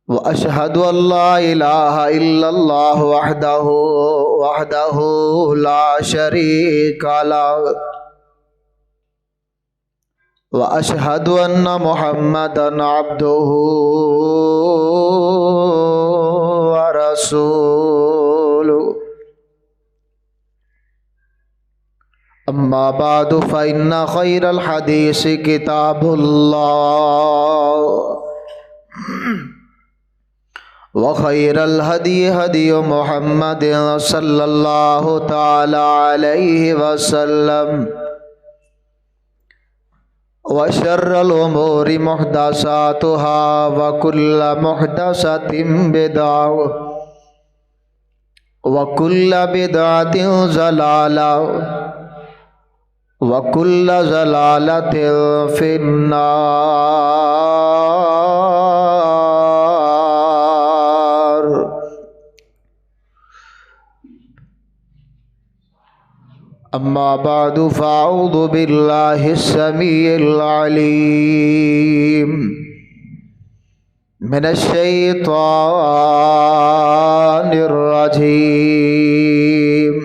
व अशहदु अल्ला इलाहा इल्लल्लाह वहदहु ला शरीका लहु व अशहदु अन्ना मुहम्मदन अब्दुहु व रसूलुहु। अम्मा बादु फ़इन्ना खैरल हदीस किताबुल्लाह व खैरल हदी हदी मुहम्मद सल्लल्लाहु तआला अलैहि वसल्लम व शर्रल उमूरि मुहदसातुहा व कुल्ल मुहदसतिन बिदअह व कुल्ल बिदअतिन ज़लालह व कुल्ल ज़लालतिन फिन्नार। अम्मा बादु फ़अऊज़ु बिल्लाहि स्समीइल अलीम मिनश्शैतानिर रजीम।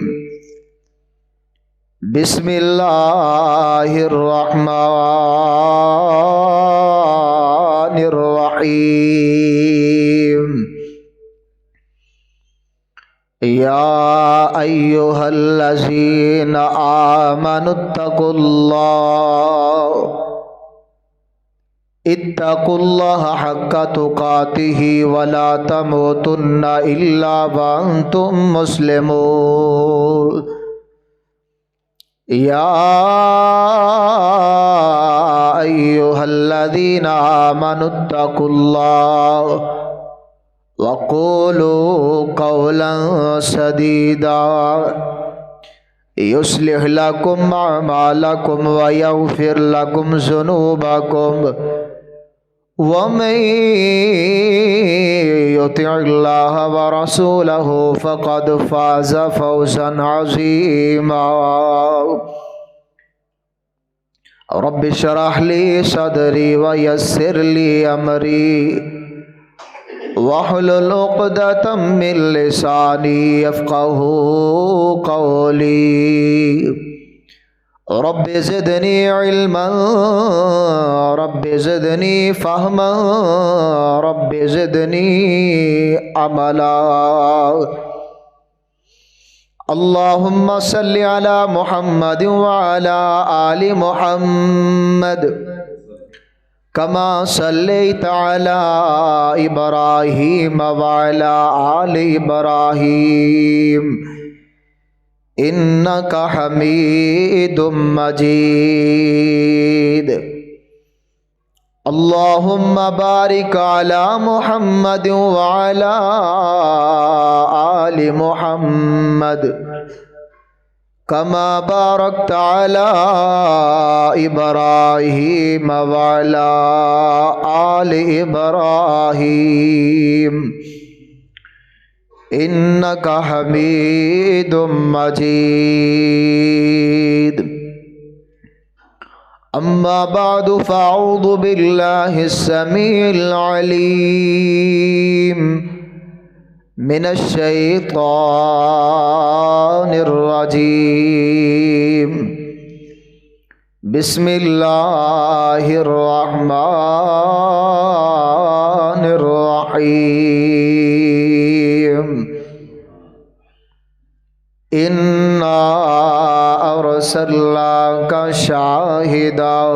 बिस्मिल्लाहिर्रहमानिर रहीम। या अय्युहल्लज़ीना इत्तकुल्लाह हक्का तुकातिही वला तमूतुन्ना इल्ला व अंतुम मुस्लिमून। या अय्युहल्लज़ीना आमनुत्तकुल्लाह वक़ूलू क़ौलन सदीदा युस्लिह लकुम अअमालकुम व यग़फ़िर लकुम ज़ुनूबकुम वमन युतिइल्लाह व रसूलहु फ़क़द फ़ाज़ फ़ौज़न अज़ीमा। रब्बि इश्रह ली सदरी व यस्सिर ली अमरी वहलुल उक़दतम मिन लिसानी यफ़क़हू क़ौली। रब्बि ज़िदनी इल्मन रब्बि ज़िदनी फ़हमन रब्बि ज़िदनी अमला। अल्लाहुम्मा सल्लि अला मुहम्मद व अला आलि मुहम्मद कमा सल्लैता अला इब्राहीम व अला आलि इब्राहीम इन्नका हमीदुम मजीद। अल्लाहुम्मा बारिक अला मुहम्मद व अला आलि मुहम्मद कमा बारकता अला इब्राहीम व अला आलि इब्राहीम इन्नका हमीदुम मजीद। अम्मा बादु फ़अऊज़ु बिल्लाहि स्समीइल अलीम मिनश्शैतानिर रजीम। बिस्मिल्लाहिर रहमानिर रहीम। इन्ना अरसलनाका शाहिदन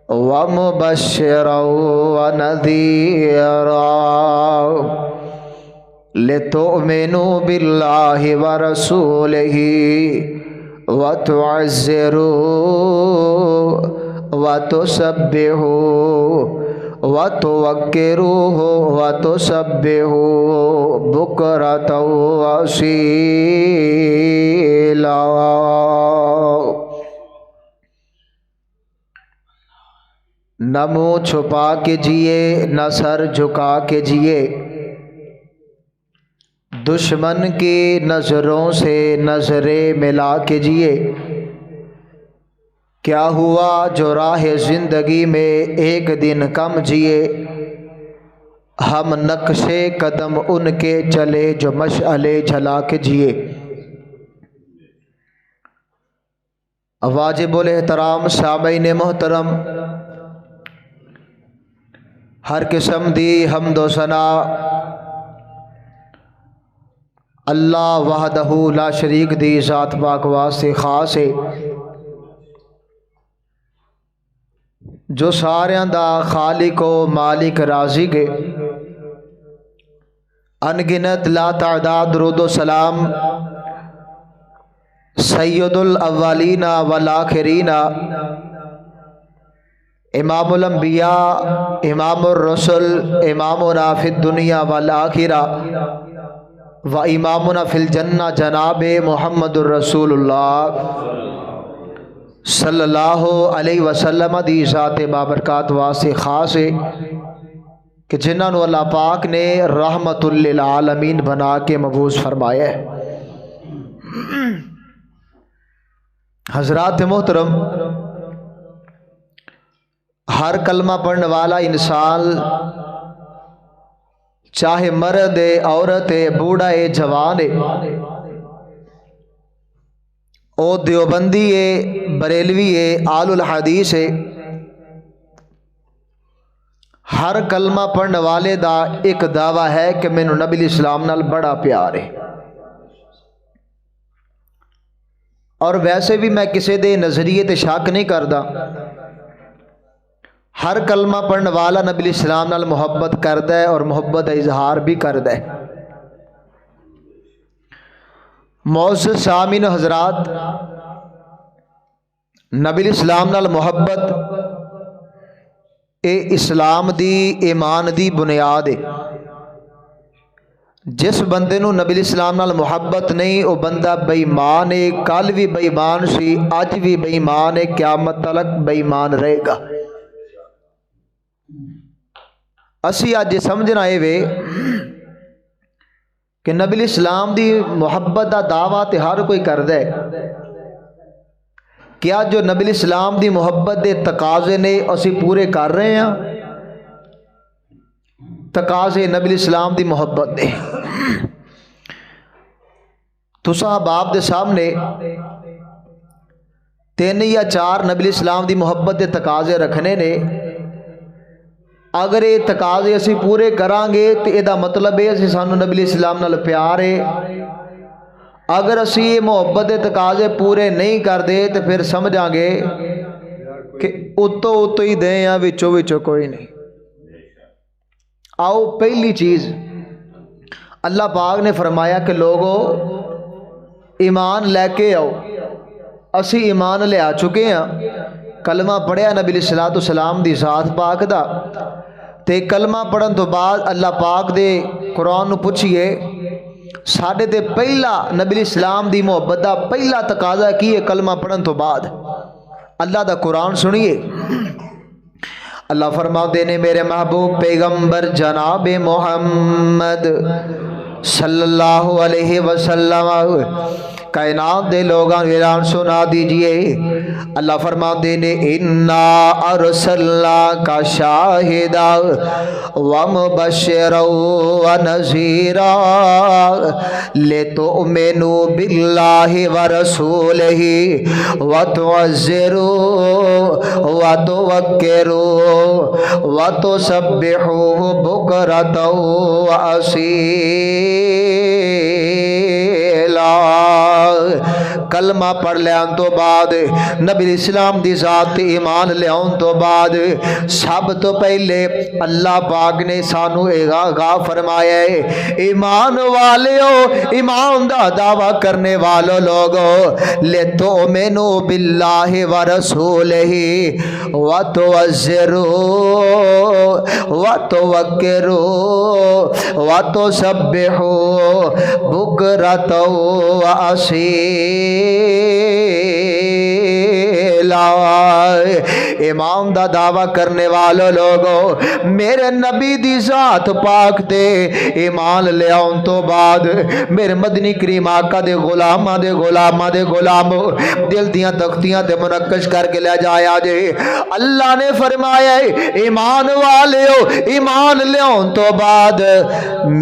व मुबश्शिरन व नज़ीरा लितुअमिनु बिल्लाहि व रसूलिही व तुअज़्ज़िरूहु व तुसब्बिहूहु व तुवक्किरूहु व तुसब्बिहूहु बुक्रतन व असीला। न मुँह छुपा के जिए न सर झुका के जिए, दुश्मन की नज़रों से नज़रें मिला के जिए। क्या हुआ जो राह ज़िंदगी में एक दिन कम जिए, हम नक्शे कदम उनके चले जो मशअले जला के जिए। वाजिबुल एहतराम सामीन मोहतरम, हर किस्म दी हम्दो सना अल्लाह वहदहू ला शरीक दी ज़ात पाक वास्ते खास है, जो सारियां दा खालिक व मालिक राज़िक है। अनगिनत ला तादाद दुरूद व सलाम सैयदुल अव्वलीना वल आखिरीना इमामुल अंबिया इमामुर रसूल इमामुना फिद दुनिया वल आखिरा व इमामुना फिल जन्ना जनाब मुहम्मदुर रसूलुल्लाह सल्लल्लाहु अलैहि वसल्लम दी ज़ात बाबरकात वास्ते खास है कि जिन्होंने अल्लाह पाक ने रहमतुल लिल आलमीन बना के मबूस फरमाया है। हज़रात मोहतरम, हर कलमा पढ़ने वाला इंसान, चाहे मर्द है, औरत है, बूढ़ा है, जवान है, ओ देवबंदी है, बरेलवी है, आलुल हदीस है, हर कलमा पढ़ने वाले दा एक दावा है कि मैनू नबी इस्लाम नाल बड़ा प्यार है। और वैसे भी मैं किसी दे नज़रिए ते शक नहीं करता। हर कलमा पढ़ने वाला नबी इस्लाम नाल मुहब्बत करता है और मुहब्बत का इजहार भी करता है। मौजूद सामीन हजरात, नबी इस्लाम नाल मुहब्बत ए इस्लाम दी ईमान दी बुनियाद है। जिस बंदे नू नबी इस्लाम नाल मुहब्बत नहीं, वो बंदा बेईमान है। कल भी बेईमान सी, अज भी बेईमान है, क़यामत तक बेईमान रहेगा। असी अज समझना है वे कि नबी इस्लाम दी मुहब्बत का दावा तो हर कोई करदा है। क्या जो नबी इस्लाम दी मुहब्बत के तकाजे ने असी पूरे कर रहे हैं? तकाजे नबी इस्लाम दी मुहब्बत दे तुसा बाप दे सामने 3 या 4 नबी इस्लाम दी मुहब्बत के तकाजे रखने ने। अगर ये तकाजे असी पूरे करांगे तो यदा मतलब है असी सानू नबी इस्लाम नाल प्यार है। अगर असी ये मुहब्बत के तकाजे पूरे नहीं करते तो फिर समझांगे कि उतो उतो ही दे या विचों विचों कोई नहीं। आओ पहली चीज़ अल्लाह पाक ने फरमाया कि लोगों ईमान लैके आओ। असी ईमान ले आ चुके हैं। कलमा पढ़िया नबी सलातो सलाम दी ज़ात पाक दा, ते कलमा पढ़न तो बाद अल्लाह पाक दे कुरान नू पुछिए साडे ते पहला नबी इस्लाम दी मुहब्बत दा पहला तकाजा की है? कलमा पढ़न तो बाद अल्लाह दा कुरान सुनिए। अल्लाह फरमाते ने मेरे महबूब पैगंबर जनाब मोहम्मद सल्लल्लाहु अलैहि वसल्लम कायनात दे लोगों ऐलान सुना दीजिए। अल्लाह फरमाते ने इन्ना अरसलना का शाहिदा व मुबश्शिरा व नज़ीरा लितुमिनु बिल्लाहि व रसूलिहि व तुअज़्ज़िरू व तुवक्किरू व तुसब्बिहूहु बुक्रतन व असीला। कलमा पढ़ लिया तो बाद नबी इस्लाम की ज़ात ईमान लिया तो बाद सब तो पहले अल्लाह पाक ने सानू आगाह फरमाया है ईमान वालेओ, ईमान दा दावा करने वालों लोगों ले तो मैनू बिल्लाहि व रसूलिहि व तुअज़्ज़िरू व तुवक्किरू व तुसब्बिहू बुक्रतन व असीला। इमाम दा दावा करने वाले लोगो, मेरे नबी दी जात पाक ते ईमान ले आउन तो बाद मेरे मदनी करीम आका दे गुलामां दे गुलाम दिल दियां तख्तियां ते मुनक्कश करके ले जाया जे। अल्लाह ने फरमाया ईमान वालेओ ईमान ले आउन तो बाद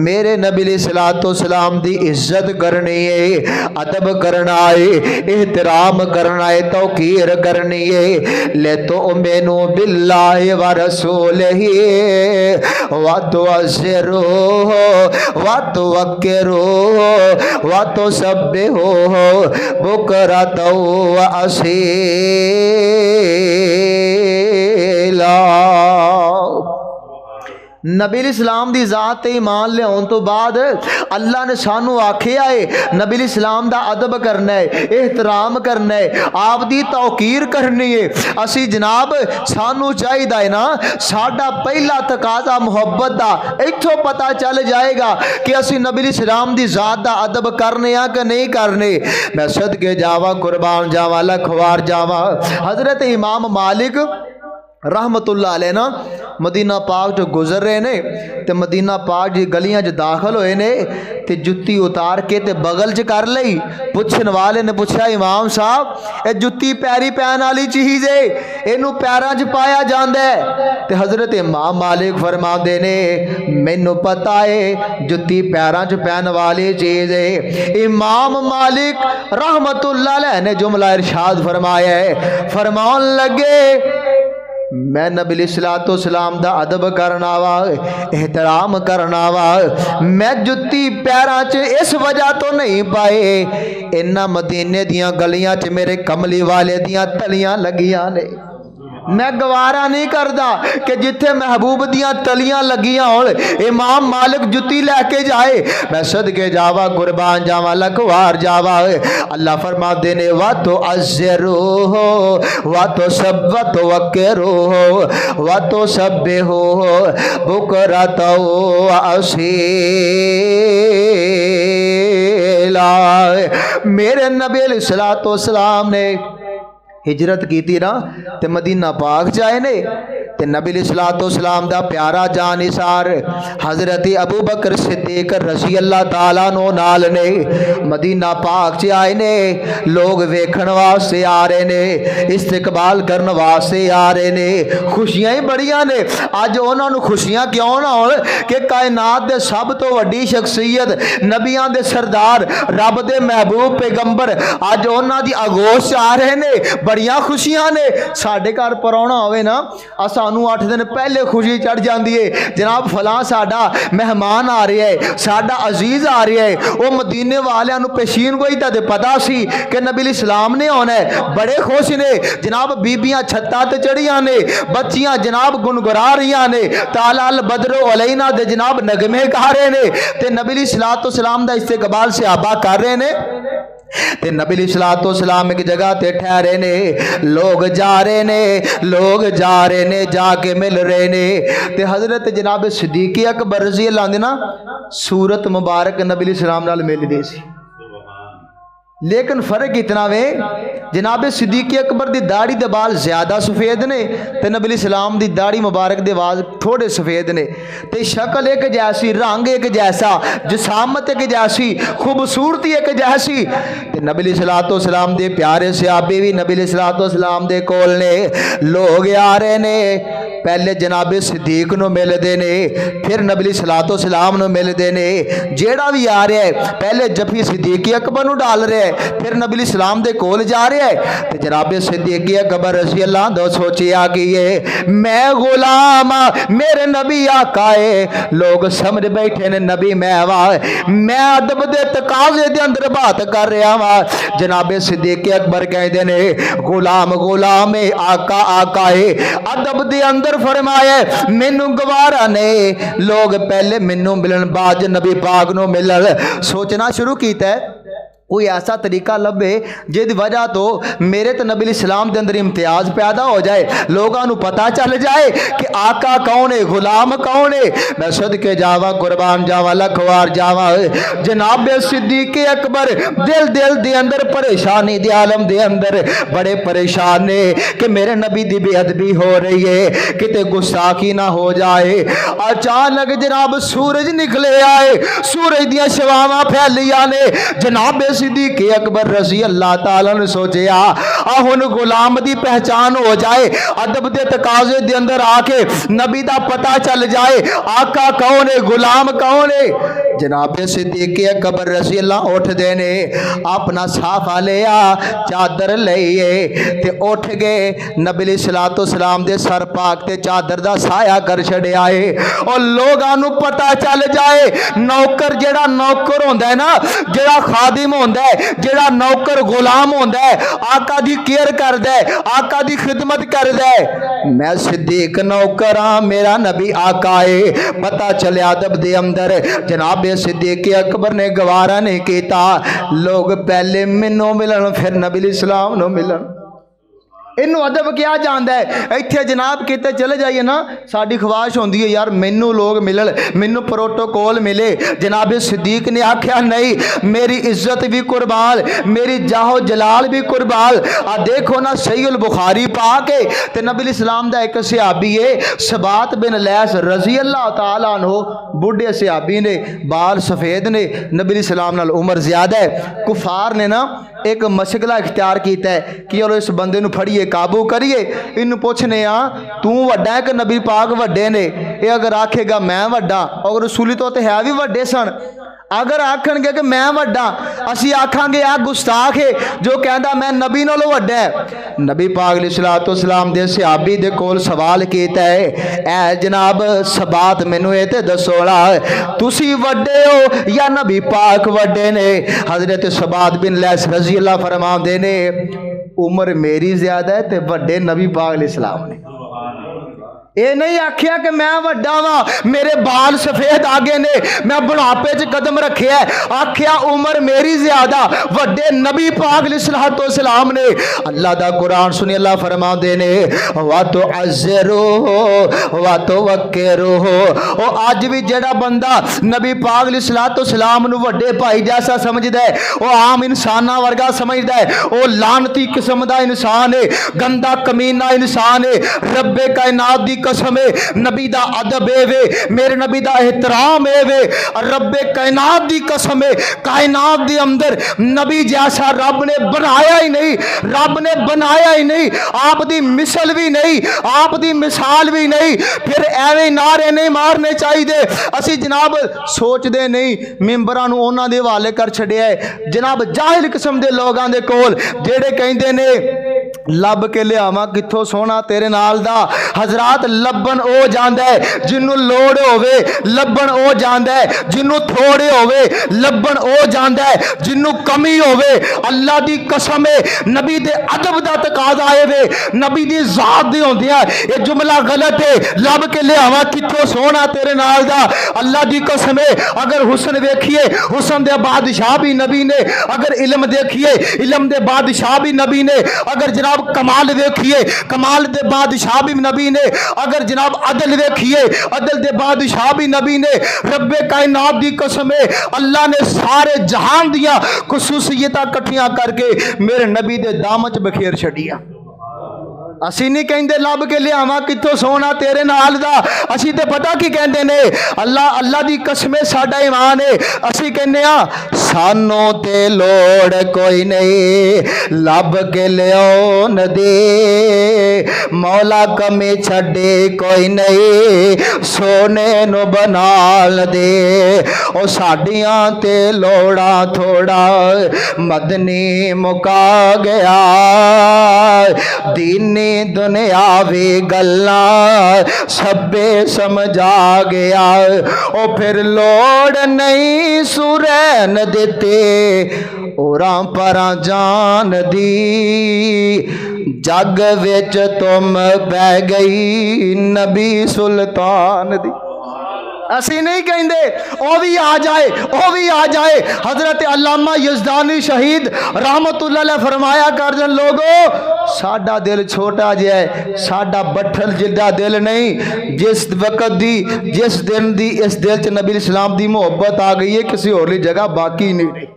मेरे नबी अलैहिस्सलातु वस्सलाम दी इज्जत करनी है, अदब करना है, एहतराम करना है, तौकीर करनी है। ले तो मेनू बिल्लाहि व रसूलिही व तुअज़्ज़िरू व तुवक्किरू व तुसब्बिहू बुकरतन व असीला। नबी इस्लाम दी जात ते ईमान लियाउन तो बाद अल्लाह ने सानू आखिया है नबी इस्लाम दा अदब करना है, एहतराम करना है, आप दी तौकीर करनी है। असी जनाब सानू चाहिदा है ना, साडा पहला तकाजा मुहब्बत दा इत्थों पता चल जाएगा कि असी नबी इस्लाम दी जात दा अदब करने आ कि नहीं करने। मैं सदके जावा, कुर्बान जावा, लखवार जावा। हजरत इमाम मालिक रहमतुल्लाह अलैह ना मदीना पाक जो गुजर रहे ने ते मदीना पाक जी गलियां च दाखिल होए ने ते जुत्ती उतार के ते बगल च कर लई। पुछन वाले ने पूछा इमाम साहब ये जुत्ती पैरी पैन वाली चीज है, इनू पैरां च पाया जांदा है? ते हजरत इमाम मालिक फरमाते ने मैनू पता है जुत्ती पैरां च पैन वाली चीज है। इमाम मालिक रहमतुल्लाह अलैह ने जुमला इरशाद फरमाया है, फरमान लगे मैं नबी सलातो सलाम दा अदब करना वा, एहतराम करना वा। मैं जुत्ती पैरां च इस वजह तो नहीं पाए, इन्ना मदीने दियां गलियां च मेरे कमली वाले दियां तलियां लगियां ने। मैं गवारा नहीं करता कि जिथे महबूब दियां तलियां लगियां होण इमाम मालिक जुत्ती लैके जाए। मैं सदके जावा, कुर्बान जावा, लखवार जावा। अल्लाह फरमाते ने वा तो अज़्ज़िरू वा तो सब्बत वक्किरू वा तो सब्बिहू बुकरतन व असीला। मेरे नबी अलैहिस्सलातु वस्सलाम ने हिजरत की थी ना ते मदीना पाक जाए ने ते नबी अलैहिस्सलातु वस्सलाम दा प्यारा जानिसार हजरत अबू बकर सिद्दीक रज़ी अल्लाह ताला नो नाल ने मदीना पाक च आए ने। लोग वेखण वास्ते आ रहे ने, इस्तकबाल करन वास्ते आ रहे ने, खुशियां ही बड़ियां ने। अज उन्हां नूं खुशियां क्यों ना होण कि कायनात दे सब तो वड्डी शख्सियत नबियां दे सरदार रब दे महबूब पैगंबर अज उन्हां दी आगोश आ रहे ने, बड़ियां खुशियां ने। साडे घर परौना होवे ना सानू 8 दिन पहले खुशी चढ़ जाती है, जनाब फलां साडा मेहमान आ रहा है, साडा अजीज आ रहा है। वो मदीने वालियां नू पेशीन गोई दा पता सी कि नबी इस्लाम ने आना है, बड़े खुश ने जनाब। बीबियां छत्तां ते चढ़ियां ने, बच्चियां जनाब गुनगुरा रही ने, ताला अल बदरो अलैना दे जनाब नगमे गा रहे ने ते नबी सलातो सलाम दा इस्तकबाल सहाबा कर रहे ने। ते नबी सलातो सलाम एक जगह ते ठहरे ने, लोग जा रहे ने, लोग जा रहे ने, जाके मिल रहे ने। ते हजरत जनाब सिद्दीक अकबर रज़ी अल्लाह अन्हु ना सूरत मुबारक नबी सलाम नाल मिलदे सी, लेकिन फर्क इतना वे जनाब सिद्दीक अकबर दी दाढ़ी दे बाल ज्यादा सफेद ने ते नबी इस्लाम दी दाढ़ी मुबारक दे बाल थोड़े सफेद ने। ते शक्ल एक जैसी, रंग एक जैसा, जिसामत एक जैसी, खूबसूरती एक जैसी। ते नबी सलातो सलाम दे प्यारे सहाबे भी नबी सलातो सलाम दे कोल ने। लोग आ रहे ने, पहले जनाब सिद्दीक नूं मिलदे ने, फिर नबी सलातो सलाम नूं मिलदे ने। जेड़ा भी आ रहा है पहले जफी सिद्दीक अकबर नूं डाल रहा है, फिर नबी इस्लाम दे कोल जा रहा है। ते जनाब सिद्दीक अकबर रज़ी अल्लाह दो सोचिया कि ये मैं गुलाम मेरे नबी आका है। लोग समझ बैठे ने नबी मैं वा, मैं अदब दे तकाजे दे अंदर बात कर रहा वा। जनाब सिद्दीक अकबर कहते ने गुलाम गुलाम है, आका आका है। अदब दे अंदर फरमाया मैनू गवारा ने। लोग पहले मैनू मिलन बाद नबी पाक नूं मिलन। सोचना शुरू कीता है कोई ऐसा तरीका लभे जिस वजह तो मेरे तो नबी इस्लाम के अंदर इम्तियाज़ पैदा हो जाए, लोगों पता चल जाए कि आका कौन है, गुलाम कौन है। मैं सदके जावा, कुर्बान जावा, लखवार जावा। जनाब सिद्दीक़ अकबर दिल दिल दे अंदर परेशानी दे आलम दे अंदर बड़े परेशान ने कि मेरे नबी की बेअदबी हो रही है, किते गुस्ताखी ना हो जाए। अचानक जनाब सूरज निकले आए, सूरज दियां शवावां फैलिया ने। जनाब सिद्दीक़ अकबर रज़ी अल्लाह ताला ने सोचा आ हुण गुलाम दी पहचान हो जाए, अदब दे तकाजे दे अंदर आके नबी दा पता चल जाए आका कौन है, गुलाम कौन है। जनाब सिद्दीक़ अकबर रज़ी अल्लाह उठदे ने, अपना साफा लिया, चादर लईए ते उठ गए। नबी सलातो सलाम दे सर पाक ते चादर दा साया कर छड़िया है। और लोगों नू पता चल जाए नौकर जेड़ा नौकर होंदा है ना, जेड़ा खादिम होंदा है, जेड़ा नौकर गुलाम होंदा है, आका दी केयर करदा है, आका दी खिदमत करदा है। मैं सिद्दीक नौकर हां, मेरा नबी आका है। पता चले अदब दे अंदर जनाब सिद्दीक अकबर ने गवारा नहीं किया, लोग पहले मैनू मिलन फिर नबी इस्लाम नू मिलन। इनू अदब क्या जानता है। इत्थे जनाब किते चले जाइए ना, साड़ी ख्वाहिश होंदी है यार मैनू लोग मिलन, मैनू प्रोटोकॉल मिले। जनाब सिद्दीक ने आख्या नहीं, मेरी इज्जत भी कुर्बान, मेरी जाहो जलाल भी कुर्बान। आ देखो ना सहीहुल बुखारी पाक है ते नबी इस्लाम दा एक सहाबी है सबात बिन लैस रज़ी अल्लाह ताला अन्हु, बुढ़े सहाबी ने, बाल सफ़ेद ने, नबी इस्लाम नाल उम्र ज़्यादा है। कुफार ने ना एक मशगला इख्तियार किया है कि चलो इस बंदे नू फड़िए, काबू करिए, इन पूछने तू वड्डा है कि नबी पाक वड्डे ने। ये अगर आखेगा मैं वड्डा, और रसूली तो है भी वड्डे सन, अगर आखणगे कि मैं वड्डा, असी आखांगे आ गुस्ताख है जो कहता मैं नबी नालों वड्डा है। नबी पाक अलैहिस्सलातु वस्सलाम दे सहाबी दे कोल सवाल कीता है, ए जनाब सबात मैनू ये ते दसो तुसी वड्डे हो या नबी पाक वड्डे ने। हजरत सबात बिन लैस रज़ी अल्लाह फरमाते ने, उम्र मेरी ज्यादा है ते वड्डे नबी पाक अलैहिस्सलाम ने। ये नहीं आख्या कि मैं वड्डा वा, मेरे बाल सफेद आगे ने, मैं बुढ़ापे च कदम रखे है। आख्या उम्र मेरी ज्यादा, वड्डे नबी पाक अलैहिस्सलातु वस्सलाम ने। अल्लाह दा कुरान सुनी, अल्लाह फरमाते ने वा तो अज़्ज़िरो वा तो वक्किरो। ओ अज भी जेड़ा बंदा नबी पाक अलैहिस्सलातु वस्सलाम नु वड्डे भाई जैसा समझदा है, वो आम इंसाना वर्गा समझदा है, वो लानती किस्म दा इंसान है, गंदा कमीना इंसान है। रब्बे कायनात दी कसम है, नबी दा अदब है वे, मेरे नबी दा एहतराम है वे। रब्बे कायनात दी कसम है, कायनात दे अंदर नबी जैसा रब ने बनाया ही नहीं, रब ने बनाया ही नहीं, आप दी मिसल भी नहीं, आप दी मिसाल भी नहीं। फिर एवें नारे नहीं मारने चाहिए। असी जनाब सोचते नहीं, मिंबरां नूं उन्हां दे हवाले कर छड़िया है जनाब जाहिल किस्म दे लोगां दे कोल, जेड़े कहंदे ने लभ के लियावां कित्थों सोना तेरे नाल दा। हजरात लभन ओ जांदा है जिन्नू लोड़ होवे, लभन ओ जांदा है जिन्नू थोड़े होवे, लभन ओ जांदा है जिन्नू कमी होवे। अल्लाह दी कसम है, नबी दे अदब दा तकाजा है वे, नबी दी जात दी होंदियां ये जुमला गलत है, लभ के लियावां कित्थों सोना तेरे नाल दा। अल्लाह दी कसम है, अगर हुस्न वेखिए हुस्न दे बादशाह भी नबी ने, अगर इल्म देखिए इल्म दे बादशाह भी नबी ने, अगर जनाब कमाल देखिए कमाल दे बादशाह भी नबी ने, अगर जनाब अदल देखिए अदल दे बादशाह भी नबी ने। रब्बे कायनात दी कसम है, अल्लाह ने सारे जहान दिया खुसूसियतां कट्ठियां करके मेरे नबी दे दाम च बखेर छड़िया। असी नहीं कहते लभ के लियावां कित्थों सोना तेरे नाल दा, असी ते पता की कहते ने, अल्लाह अल्लाह दी कसमे साडा ईमान है। असी कहने सानू ते लोड़ कोई नहीं, लभ के लियाओ न दे, मौला कमी छड्डे कोई नहीं, सोने नु बनाल दे। ओ साडियां ते लोड़ा थोड़ा मदनी मुका गया, दीनी दुनियावी गल्ला सबे समझा गया। ओ फिर लोड़ नहीं सुरैन देते ओरा परा जान दी, जग विच तुम पै गई नबी सुल्तान दी। असी नहीं कहते ओ भी आ जाए, ओ भी आ जाए। हजरत अल्लामा यज़दानी शहीद रहमतुल्लाह अलैह फरमाया कर जन लोगो साडा दिल छोटा जिहा है, साडा बट्ठल जिद्दा दिल नहीं। जिस वक्त दी जिस दिन दी इस दिल च नबी इस्लाम दी मोहब्बत आ गई है, किसी होरली जगह बाकी नहीं रही।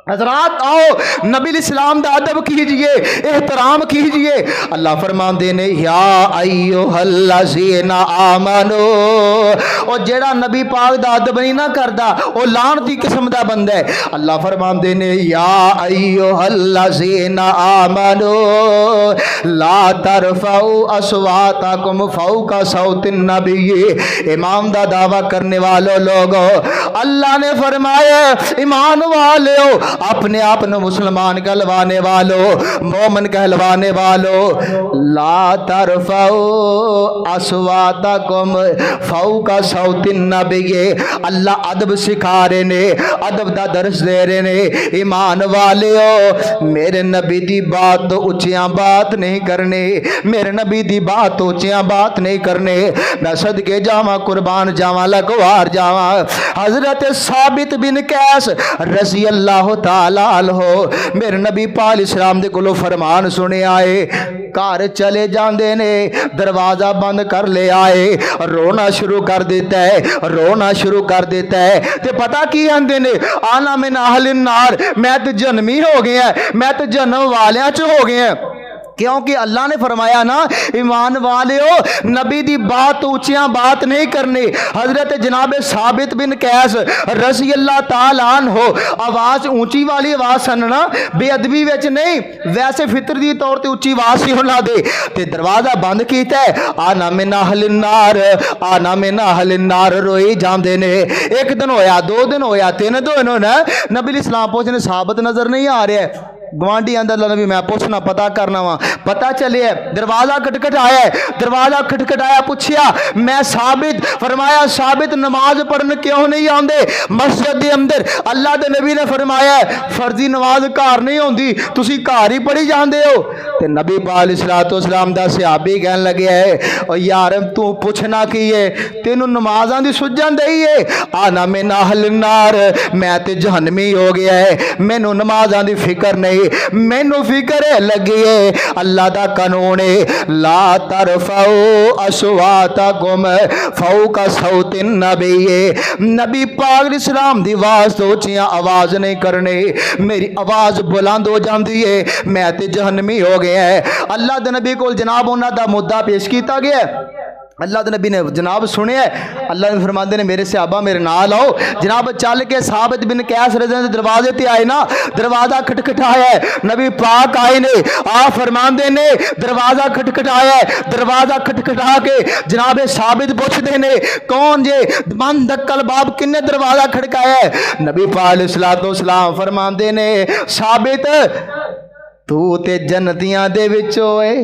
हजरात आओ नबी इस्लाम का अदब कीजिए, एहतराम कीजिए। अल्लाह फरमाते ने या अय्युहल्लज़ीना आमनो, और जेड़ा नबी पाक का अदब नहीं ना करता वो लानती किस्म का बंदा है। अल्लाह फरमाते ने या अय्युहल्लज़ीना आमनो ला तरफाउ अस्वातकुम फौका सौतिन नबी। ईमान का दावा करने वालों लोगों, अल्लाह ने फरमाया ईमान वालों, अपने आप ने मुसलमान कहलवाने वालों, मोमिन कहलवाने वालों, ला तरफाओ अस्वातकुम फौका सौतिन नबी। अल्लाह अदब सिखा रहे ने, अदब का दर्श दे रहे ने। ईमान वालों, मेरे नबी दी बात तो उच्चियां बात नहीं करनी, मेरे नबी दी बात तो उच्चियां बात नहीं करनी। मैं सदके जावा, कुर्बान जावा, लखवार जावा। हजरत साबित बिन कैस रज़ी अल्लाह ताला हो मेरे नबी पाक इस्लाम दे कोलों फरमान सुने आए, घर चले जाते ने दरवाजा बंद कर ले आए, रोना शुरू कर देता है, रोना शुरू कर देता है। ते पता की आंदे ने आना मिन अहलिन नार, मैं तो जन्मी हो गया, मैं तो जन्म वालियां च हो गया। क्योंकि अल्लाह ने फरमाया ना ईमान वालेओ नबी दी बात ऊंचियां बात नहीं करनी। हजरत जनाब साबित बिन कैस रज़ी अल्लाह ताला अन्हो आवाज ऊंची वाली आवाज सुनना बेअदबी विच नहीं, वैसे फितरती तौर ते उच्ची आवाज सी उन्हां दे। ते दरवाजा बंद कीता है, आना मिन अहलिन नार, आना मिन अहलिन नार रोई जांदे ने। एक दिन होया, 2 दिन होया, 3 दिन होना, नबी इस्लाम पहुंचने साबित नजर नहीं आ रहा है। गवांढी आंदा नबी मैं पूछना पता करना वा, पता चले दरवाजा खटखटाया, दरवाजा खटखटाया, पूछया मैं साबित, फरमाया साबित नमाज पढ़ने क्यों नहीं आंदे मस्जिद के अंदर? अल्लाह के नबी ने फरमाया फर्जी नमाज घर नहीं होंदी, तुसी घर ही पढ़ी जाते हो। ते नबी पाक अलैहिस्सलाम दा सहाबी कहन लगे है ओ यार तू पूछना की है, तेनू नमाज़ां दी सुझन दई है? आना मिन अहलिन नार, मैं ते जहन्नमी हो गया है, मैनू नमाज़ां दी फिक्र नहीं, मैनू फिक्र लगी है। अल्लाह दा कानून है ला तरफाओ अस्वातकुम फौका सौतिन नबी। नबी पाक इस्लाम दी आवाज तो उच्चियां आवाज नहीं करनी, मेरी आवाज बुलंद हो जाती है, मैं ते जहन्नमी हो गया है। अल्लाह दे नबी को जनाब उन्हां दा मुद्दा पेश किया गया, अल्लाह के नबी ने जनाब सुने। अल्लाह ने फरमाते ने मेरे सहाबा मेरे नाल आओ। जनाब चल के साबित बिन कैस रज़ी के दरवाजे ते आए ना, दरवाजा खटखटाया, नबी पाक आए ने, आ फरमाते ने दरवाजा खटखटाया, दरवाजा खटखटा के जनाब साबित पूछते ने कौन जे मन दक्कल बाब किन्ने दरवाजा खड़काया? नबी पाक अलैहिस्सलाम फरमाते ने साबित तू ते जन्नतियां दे विचों है,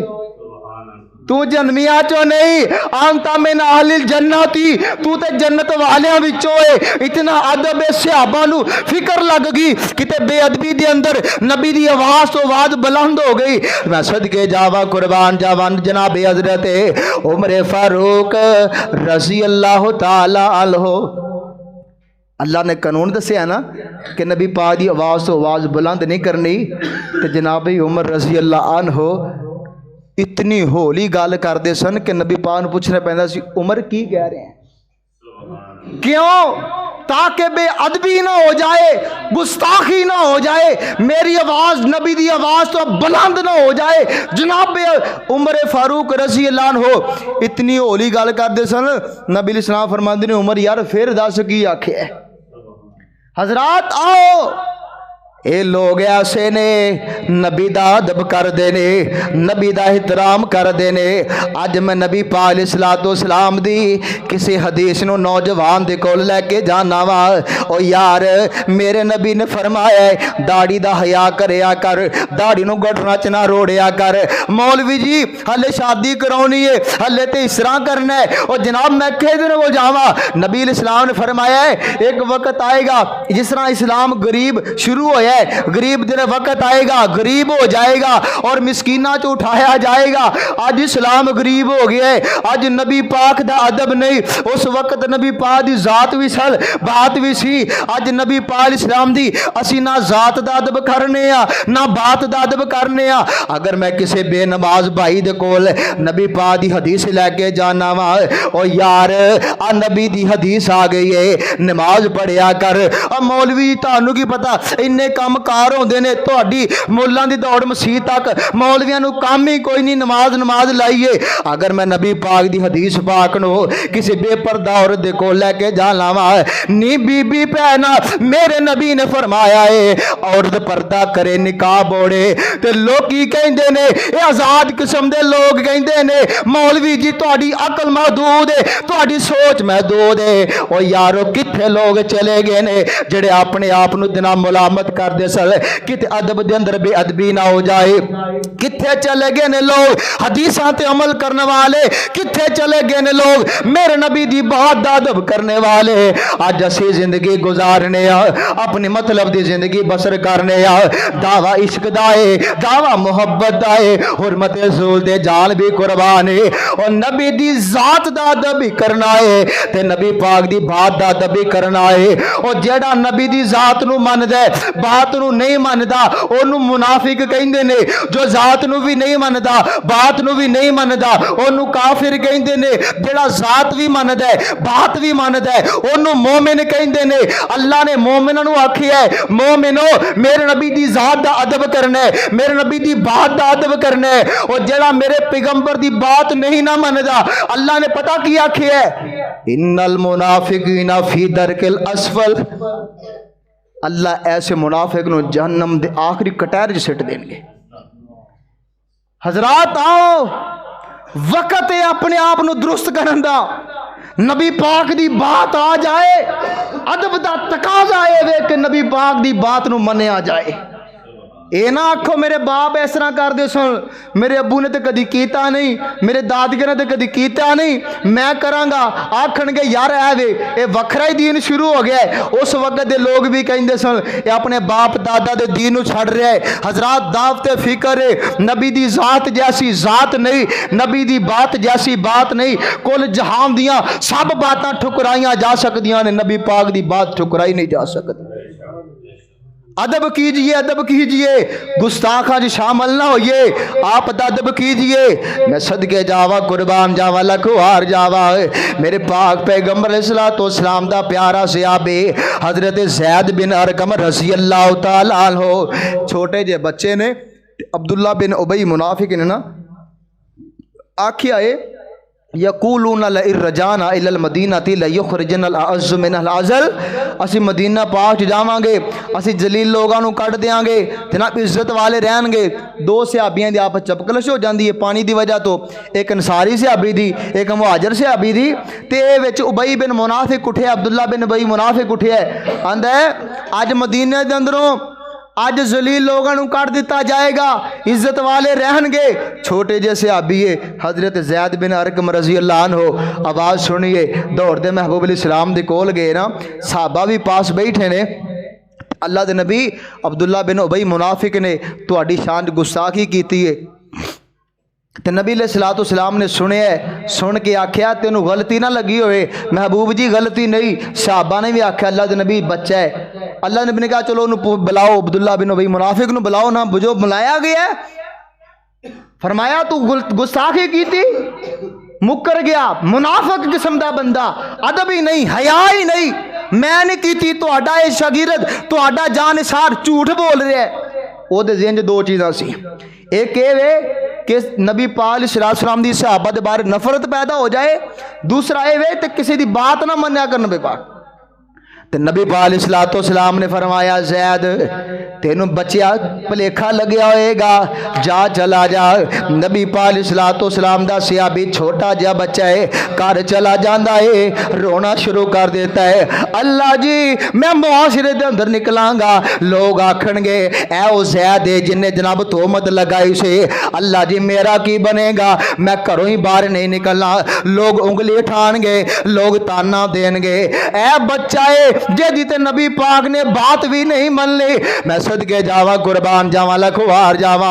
तू जन्मिया चो नहीं, आंता में अहलिल जन्नती, तू ते जन्नत वालियां विचों है। इतना अदब सहाबा नू फिक्र लग गई, किते बेअदबी दे अंदर नबी दी आवाज तो आवाज बुलंद हो गई। मैं सदके जावा कुर्बान जावा जनाब हजरत उमर फारूक रज़ी अल्लाह ताला अन्हु। अल्लाह ने कानून दसिया ना कि नबी पाक दी आवाज तो आवाज बुलंद नहीं करनी, तो जनाब उमर रज़ी अल्लाह अन्हु इतनी होली गल करते सन कि नबी पाक नूं पुछना पैंदा सी उमर की कह रहे हैं, क्यों? ताकि बेअदबी ना हो जाए, गुस्ताखी ना हो जाए, मेरी आवाज नबी दी आवाज तो बुलंद ना हो जाए। जनाब उमर फारूक रज़ी अल्लाह अन्हु इतनी होली गल करते सन, नबी इस्लाम फरमाते ने उमर यार फिर दस की आखे। हजरात आओ ये लोग ऐसे ने नबी दा अदब करते ने, नबी दा एहतराम करते ने। अज मैं नबी पाक अलैहिस्सलाम दी किसी हदीस नूं नौजवान दे कोल लैके जाना वा, ओ यार मेरे नबी ने फरमाया दाड़ी दा हया करया कर, दाड़ी नूं घुटना च ना रोड़िया कर। मौलवी जी हले शादी कराउनी है, हले तो इस तरह करना है, और जनाब मैं किहदे नाल जावां? नबी अलैहिस्सलाम ने फरमाया एक वक्त आएगा जिस तरह इस्लाम गरीब शुरू होया है, गरीब दिन वक्त आएगा गरीब हो जाएगा और मिसकीना चो उठाया जाएगा। अज इस्लाम गरीब हो गया है, अज नबी पाक दा अदब नहीं, उस वक्त नबी पाक दी जात भी सल बात भी सी। अज नबी पाक इस्लाम दी असी ना जात दा अदब करने आ ना बात दा अदब करने आ। अगर मैं किसी बेनमाज भाई दे कोल नबी पाक दी हदीस लैके जाना वा, ओ यार आ नबी दी हदीस आ गई है नमाज पढ़िया कर। मौलवी तुहानू की पता इन्ने काम कार होंदे ने, तुहाडी मुल्लां दी दौड़ मसीह तक, मौलवियां नू काम ही कोई नहीं, नमाज नमाज लाइए। अगर मैं नबी पाक दी हदीस पाक नो किसी बेपर्दा औरत दे कोल लैके जाना वा, नी बीबी भैना मेरे नबी ने फरमाया है औरत पर्दा करे निकाब ओढ़े, ते लोकी कहंदे ने ये आजाद किस्म दे लोग कहंदे ने मौलवी जी तुहाडी अकल महदूद है, तुहाडी सोच महदूद है। ओ यारो किथे लोग चले गए ने जेड़े अपने आप नू दिना मुलामत करदे सन, किते अदब दे अंदर बेअदबी ना हो जाए। किथे चले गए ने लोग हदीसां ते अमल करने वाले, किथे चले गए ने लोग मेरे नबी दी बात दा अदब करने वाले। अज असी जिंदगी गुजारने आ, अपनी मतलब दी जिंदगी बसर करने आ, दावा इश्क दा है, दावा मोहब्बत दा है, हुरमत रसूल दे जान भी कुर्बान है, और नबी दी जात दा अदब भी करना है ते नबी पाक दी बात दा अदब भी करना है। और जेड़ा नबी दी जात नू मनदा है बात नू नहीं मनदा ओनू मुनाफिक कहंदे ने, जो जात नू भी नहीं मनदा बात नू भी नहीं मनदा ओनू काफिर कहंदे ने, जेड़ा जात भी मनदा है बात भी मनदा है ओनू मोमिन कहंदे ने। अल्लाह ने मोमिनां नू आखिया है मोमिनो मेरे नबी दी जात दा अदब करना है, मेरे नबी दी बात दा अदब करना है। और जेड़ा मेरे पैगंबर दी बात नहीं ना मनदा अल्लाह ने पता की आखिया है इन्नल मुनाफिकीना फी दरकिल असफल, अल्लाह ऐसे मुनाफिक नू जहन्नम दे आखिरी कटहरे च सिट देंगे। हजरात आओ वक्त है अपने आप नू दुरुस्त करन दा, नबी पाक दी बात आ जाए, अदब दा तकाजा है कि नबी पाक दी बात नू मन्निया जाए। ये ना आखो मेरे बाप इस तरह करते सुन, मेरे अबू ने तो कभी किया नहीं, मेरे दादके ने तो कभी किया नहीं, मैं करांगा। आखणगे यार है वे ये वखरा ही दीन शुरू हो गया है। उस वक्त के लोग भी कहते सन ये अपने बाप दादा के दीन नू छड़ रहा है। हजरात दावत फिक्र है, नबी दी जात जैसी जात नहीं, नबी दी बात जैसी बात नहीं। कुल जहान दियां सब बातां ठुकराइयां जा सकदियां ने, नबी पाक दी बात ठुकराई नहीं जा सकती। अदब कीजिए, अदब कीजिए, गुस्ताखा जी शामिल ना होइए, आप अदब कीजिए। मैं सदके जावा कुर्बान जावा लखवार जावा मेरे पाक पैगंबर अलैहिस्सलाम दा प्यारा सहाबी हजरत ज़ैद बिन अरकम रज़ी अल्लाह तआला अन्हु, छोटे जे बच्चे ने अब्दुल्ला बिन उबई मुनाफिक ने ना आखिया है यकूलूना लइर्रजाना इलल मदीनति लयुखरिजनल अअज़्ज़ु मिनल अज़ल, असी मदीना पाक जावांगे असी जलील लोगों नू कट देंगे ते ना इज्जत वाले रहणगे। दो सहाबियां दी आपस चपकलश हो जाती है पानी की वजह तो, एक अंसारी सहाबी दी एक मुहाजिर सहाबी दी, ते विच उबई बिन मुनाफिक उठे, अब्दुल्ला बिन उबई मुनाफिक उठे आंदा है अज मदीने दे अंदरों अज जलील लोगों को कट दिता जाएगा, इज्जत वाले रहनगे। छोटे जैसे आबिए हजरत ज़ैद बिन अरकम रज़ी अल्लाह अन्हु आवाज़ सुनिए दौड़ते महबूब अलैहिस्सलाम दे कोल गए ना, साहबा भी पास बैठे ने। अल्लाह दे नबी अब्दुल्ला बिन उबई मुनाफिक ने तुहाडी शान गुस्ताखी की है, तो नबी अलैहिस्सलाम ने सुनिया, सुन के आख्या तेनू गलती ना लगी होए। महबूब जी गलती नहीं, सहाबा ने भी आख्या अल्लाह के नबी बच्चा है। अल्लाह नबी ने कहा चलो उन्होंने बुलाओ, अब्दुल्ला बिन उबई मुनाफिक नू बुलाओ ना, जो बुलाया गया फरमाया तू गुस्ताखी की थी, मुकर गया, मुनाफिक किस्म का बंदा, अदब ही नहीं हया ही नहीं, मैं नहीं की थी, तुहाडा ये शागिर्द तुहाडा जानिसार झूठ बोल रहा है। ਉਹਦੇ ਜ਼ਿਹਨ 'ਚ दो चीज़ां सी, एक ये वे कि नबी पाक अलैहिस्सलाम दी सहाबा दे बारे नफरत पैदा हो जाए, दूसरा ये वे तो किसी की बात ना मन्या कर नबी पाक। तो नबी पाक अलैहिस्सलाम ने फरमाया ज़ैद तेनू बच्चा भलेखा लग्या होएगा, जा चला जा। नबी पाक अलैहिस्सलाम दा सहाबी छोटा जिहा बच्चा है, घर चला जाता है, रोना शुरू कर देता है, अल्लाह जी मैं मुआशरे दे अंदर निकलांगा, लोग आखणगे ऐ ओ ज़ैद है जिन्हें जनाब तोहमत लगाई से, अल्लाह जी मेरा की बनेगा, मैं घरों ही बाहर नहीं निकलना, लोग उंगली उठाणगे, लोग ताना देणगे, ऐ बच्चा है जेदी ते नबी पाक ने बात भी नहीं मन ली। मैं सदके जावा, कुर्बान जावा, लखवार जावा।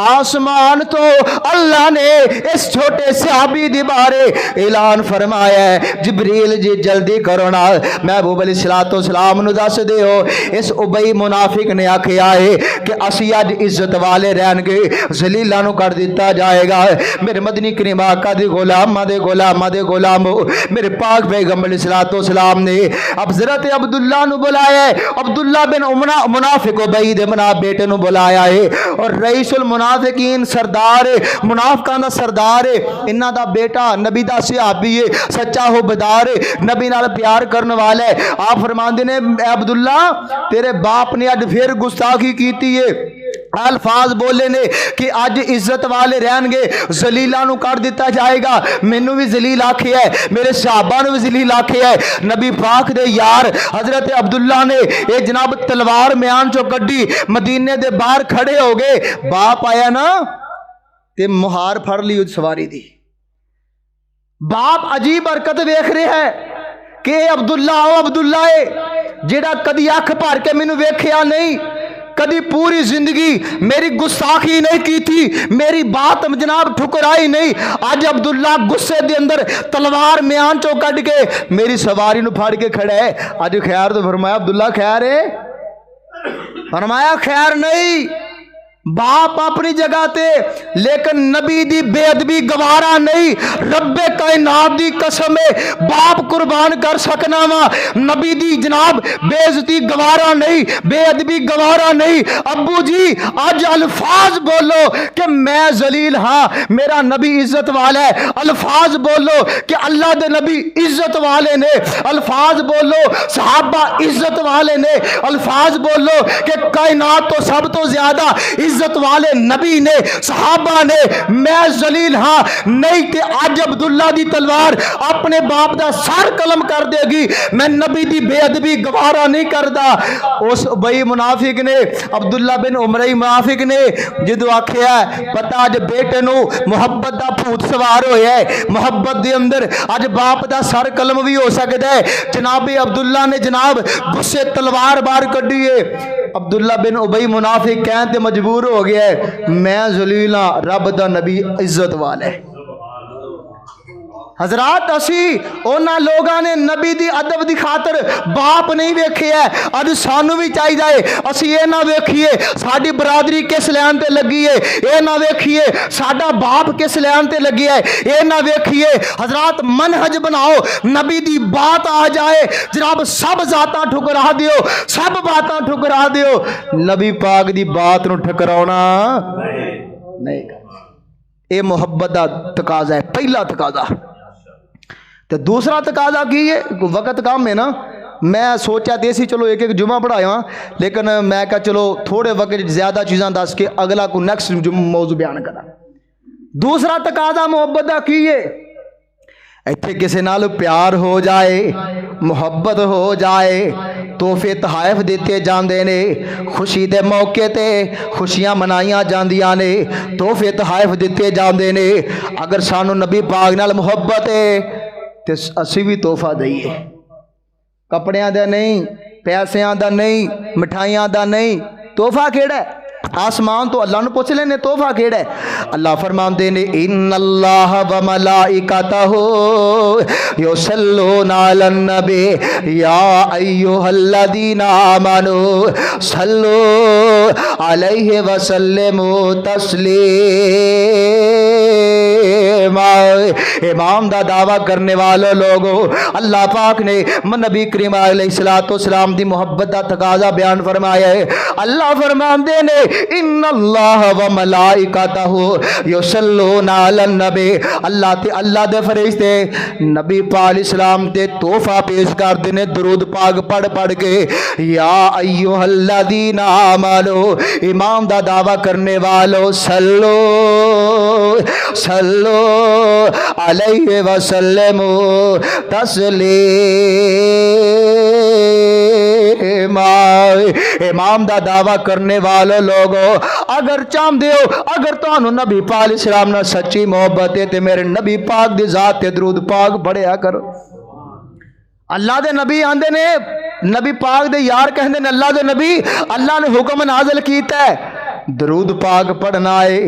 आसमान तो अल्लाह ने इस छोटे सहाबी दी बारे ऐलान फरमाया है, जिब्रील जी जल्दी करो ना, महबूब अलैहिस्सलातो सलाम नु दस दिओ इस उबई मुनाफिक ने आखिया है कि असी अज इज्जत वाले रहनगे, जलीला नु कर दिता जाएगा। मेरे मदनी करीम आका दे गुलामा दे गुलाम मेरे पाक पैगंबर अलैहिस्सलातो सलाम ने हज़रत अब्दुल्ला नु बुलाया है, अब्दुल्ला बिन मुनाफिक उबई दे बेटे नु बुलाया है। और रईसुल मुनाफिकीन सरदार मुनाफिकां दा सरदार है, इन्हां दा बेटा नबी दा सहाबी है, सच्चा हुबदार है, नबी नाल प्यार करने वाला है। आप फरमांदे ने अब्दुल्ला तेरे बाप ने अज फिर गुस्ताखी की है, अल्फाज बोले ने कि अज इज्जत वाले रहनगे, जलीला नु कर दिता जाएगा। मैनू भी जलील आखिया है, मेरे सहाबा ने भी जलील आखिया है। नबी पाक दे यार हजरत अब्दुल्ला ने ये जनाब तलवार म्यान चो कड्डी, मदीने दे बाहर खड़े हो गए। बाप आया ना ते मुहार फड़ ली उस सवारी दी। बाप अजीब हरकत वेख रहा है कि अब्दुल्ला ओ अब्दुल्ला है जेड़ा कदी अख भर के मैनू वेखिया नहीं, कदी पूरी जिंदगी मेरी गुस्ताखी नहीं की थी, मेरी बात जनाब ठुकराई नहीं। अज अब्दुल्ला गुस्से दे अंदर तलवार म्यान चो कट के मेरी सवारी नु फाड़ के खड़ा है। अज खैर तो फरमाया अब्दुल्ला खैर है, फरमाया खैर नहीं। बाप अपनी जगह ते, लेकिन नबी दी बेअदबी गवारा नहीं। रब्बे कायनात दी कसम है, बाप कुर्बान कर सकना वा, नबी दी जनाब बेइज्जती गवारा नहीं, बेअदबी गवारा नहीं। अब्बू जी आज अल्फाज बोलो कि मैं जलील हाँ, मेरा नबी इज्जत वाला है। अल्फाज बोलो कि अल्लाह दे नबी इज्जत वाले ने। अल्फाज बोलो सहाबा इज्जत वाले ने। अल्फाज बोलो कि कायनात तो सब तो ज्यादा इज्जत वाले नबी ने, सहाबा ने। मैं जलील हाँ नहीं ते अज अब्दुल्ला दी तलवार अपने बाप दा सर कलम कर देगी। मैं नबी दी बेअदबी गवारा नहीं करदा। उस उबई मुनाफिक ने, अब्दुल्ला बिन उमरई मुनाफिक ने जदों आखिया पता अज बेटे नू मुहब्बत दा भूत सवार होया है, मुहब्बत दे अंदर अज बाप दा सर कलम भी हो सकदा है। जनाबे अब्दुल्ला ने जनाब गुस्से तलवार बाहर कड्डी है। अब्दुल्ला बिन उबई मुनाफिक कहते मजबूर हो गया है, मैं जलील हाँ, रब दा नबी इज्जत वाला है। हजरात असी उन्हां लोगों ने नबी दी अदब दी खातर बाप नहीं वेखिया, अज सानू भी चाहिए असी ये ना वेखिए साडी बरादरी किस लैन ते लगी है, ये ना वेखिए साडा बाप किस लैन ते लगी है, ये ना वेखिए। हजरात मनहज बनाओ, नबी दी बात आ जाए जनाब सब जाता ठुकरा दियो, सब बातां ठुकरा दियो। नबी पाक दी बात नू ठुकराउणा नहीं, ये मुहब्बत दा तकाजा है, पहला तकाजा। तो दूसरा तकाजा की है, वक्त कम है ना, मैं सोचा देसी चलो एक एक जुमा पढ़ाया, लेकिन मैं क्या चलो थोड़े वक्त ज्यादा चीज़ां दस के अगला को नेक्स्ट मौजू बयान करा। दूसरा तकाजा मुहब्बत दा की है, इत्थे किसी नाल प्यार हो जाए, मुहब्बत हो जाए, तोहफे तहाइफ दिते जाते ने, खुशी दे मौके ते खुशियां मनाइया जांदियां ने, तोहफे तहाइफ दिते जाते ने। अगर सानू नबी पाक नाल मुहब्बत है तो असी भी तोहफा दईए, कपड़ियां दा नहीं, पैसियां दा नहीं, मिठाइयां दा नहीं। तोहफा केड़ा है? आसमान तो अल्लाह ने पूछ लेने तोहफा केड़ा है। अल्लाह फरमाते ने इन्नल्लाह व मलाइकतहू युसल्लूना अलन नबी या अय्युहल्लज़ीना आमनू सल्लू अलैहि व सल्लिमू तस्लीमा। इमाम दा दावा करने वाले लोगों, अल्लाह पाक ने नबी करीम अलैहिस्सलातु वस्सलाम दी मोहब्बत दा तकाजा बयान फरमाया है। अल्लाह फरमाते ने इन्नल्लाह व मलाइकतहू युसल्लूना अलन नबी, अल्लाह ते अल्लाह दे फरिश्ते नबी पाक अलैहिस्सलाम ते तोहफा पेश करदे ने दरूद पाक पढ़ पढ़ के। या अय्युहल्लज़ीना आमनू, इमाम दा दावा करने वालों, सल्लो सल्लो अलैहि व सल्लिमू तस्लीमा। इमाम दा दावा करने वाले लोगों, अगर चाहते हो, अगर तुहानू नबी पाक अलैहिस्सलाम नाल सच्ची मोहब्बत है तो मेरे नबी पाक दी जात ते दरूद पाक पढ़िया करो। अल्लाह दे नबी आंदे ने नबी पाक दे यार कहते हैं अल्लाह दे नबी अल्लाह ने हुक्म नाज़िल कीता है दरूद पाक पढ़ना है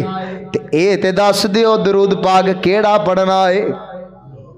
ते ए ते दस दियो दरूद पाक केड़ा पढ़ना है।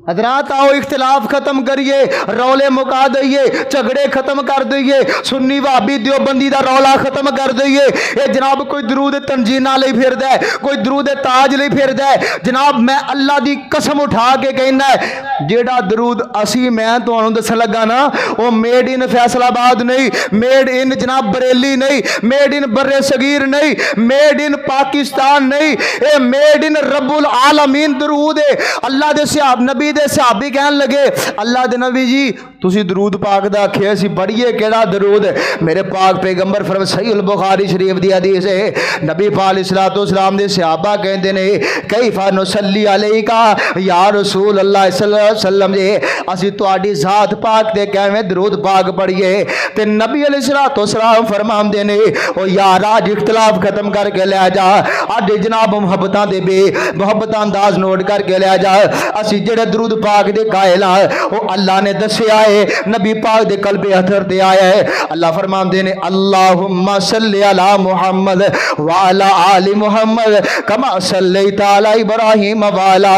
हजरात आओ इख्तिलाफ खत्म करिए, रौले मुका दईए, झगड़े खत्म कर दईए, सुन्नी भाभी देवबंदी दा रौला खत्म कर दईए। ये जनाब कोई दरूद तंजीना ले फिरदा है, कोई दरूद ताज ले फिरदा है। जनाब मैं अल्लाह दी कसम उठा के कहना है जेड़ा दरूद असी मैं तुहानू दसन लगा ना वो मेड इन फैसलाबाद नहीं, मेड इन जनाब बरेली नहीं, मेड इन बर्रे सगीर नहीं, मेड इन पाकिस्तान नहीं, ये मेड इन रब्बुल आलमीन दरूद है। अल्लाह दे सहाब नबी दे सहाबी कहन लगे अल्लाह दे नबी जी तुसी दरूद पाक दा आखे असी पढ़िए केड़ा दरूद। मेरे पाक पैगंबर फरमाया सही अल बुखारी शरीफ दी हदीस है नबी पाक अलैहिस्सलातु वस्सलाम दे सहाबा कहंदे ने कैफा नुसल्ली अलैका या रसूल अल्लाह सल्लल्लाहु अलैहि वसल्लम जी असी तुहाडी जात पाक ते किवें दरूद पाक पढ़िए। ते नबी अलैहिस्सलातु वस्सलाम फरमांदे ने ओ यार आज इख्तिलाफ खत्म करके ले जा, अज जनाब मुहब्बतां दे बे मुहब्बतां अंदाज नोट करके ले जा। असी जेड़े दरूद पाक दे कायल हां वो अल्लाह ने दस्सिया है नबी पाक दे कल्बे अथर ते आया है। अल्लाह फरमांदे ने अल्लाहुम्मा सल्ली अला मुहम्मद व अला आलि मुहम्मद कमा सल्लैता अला इब्राहीम व अला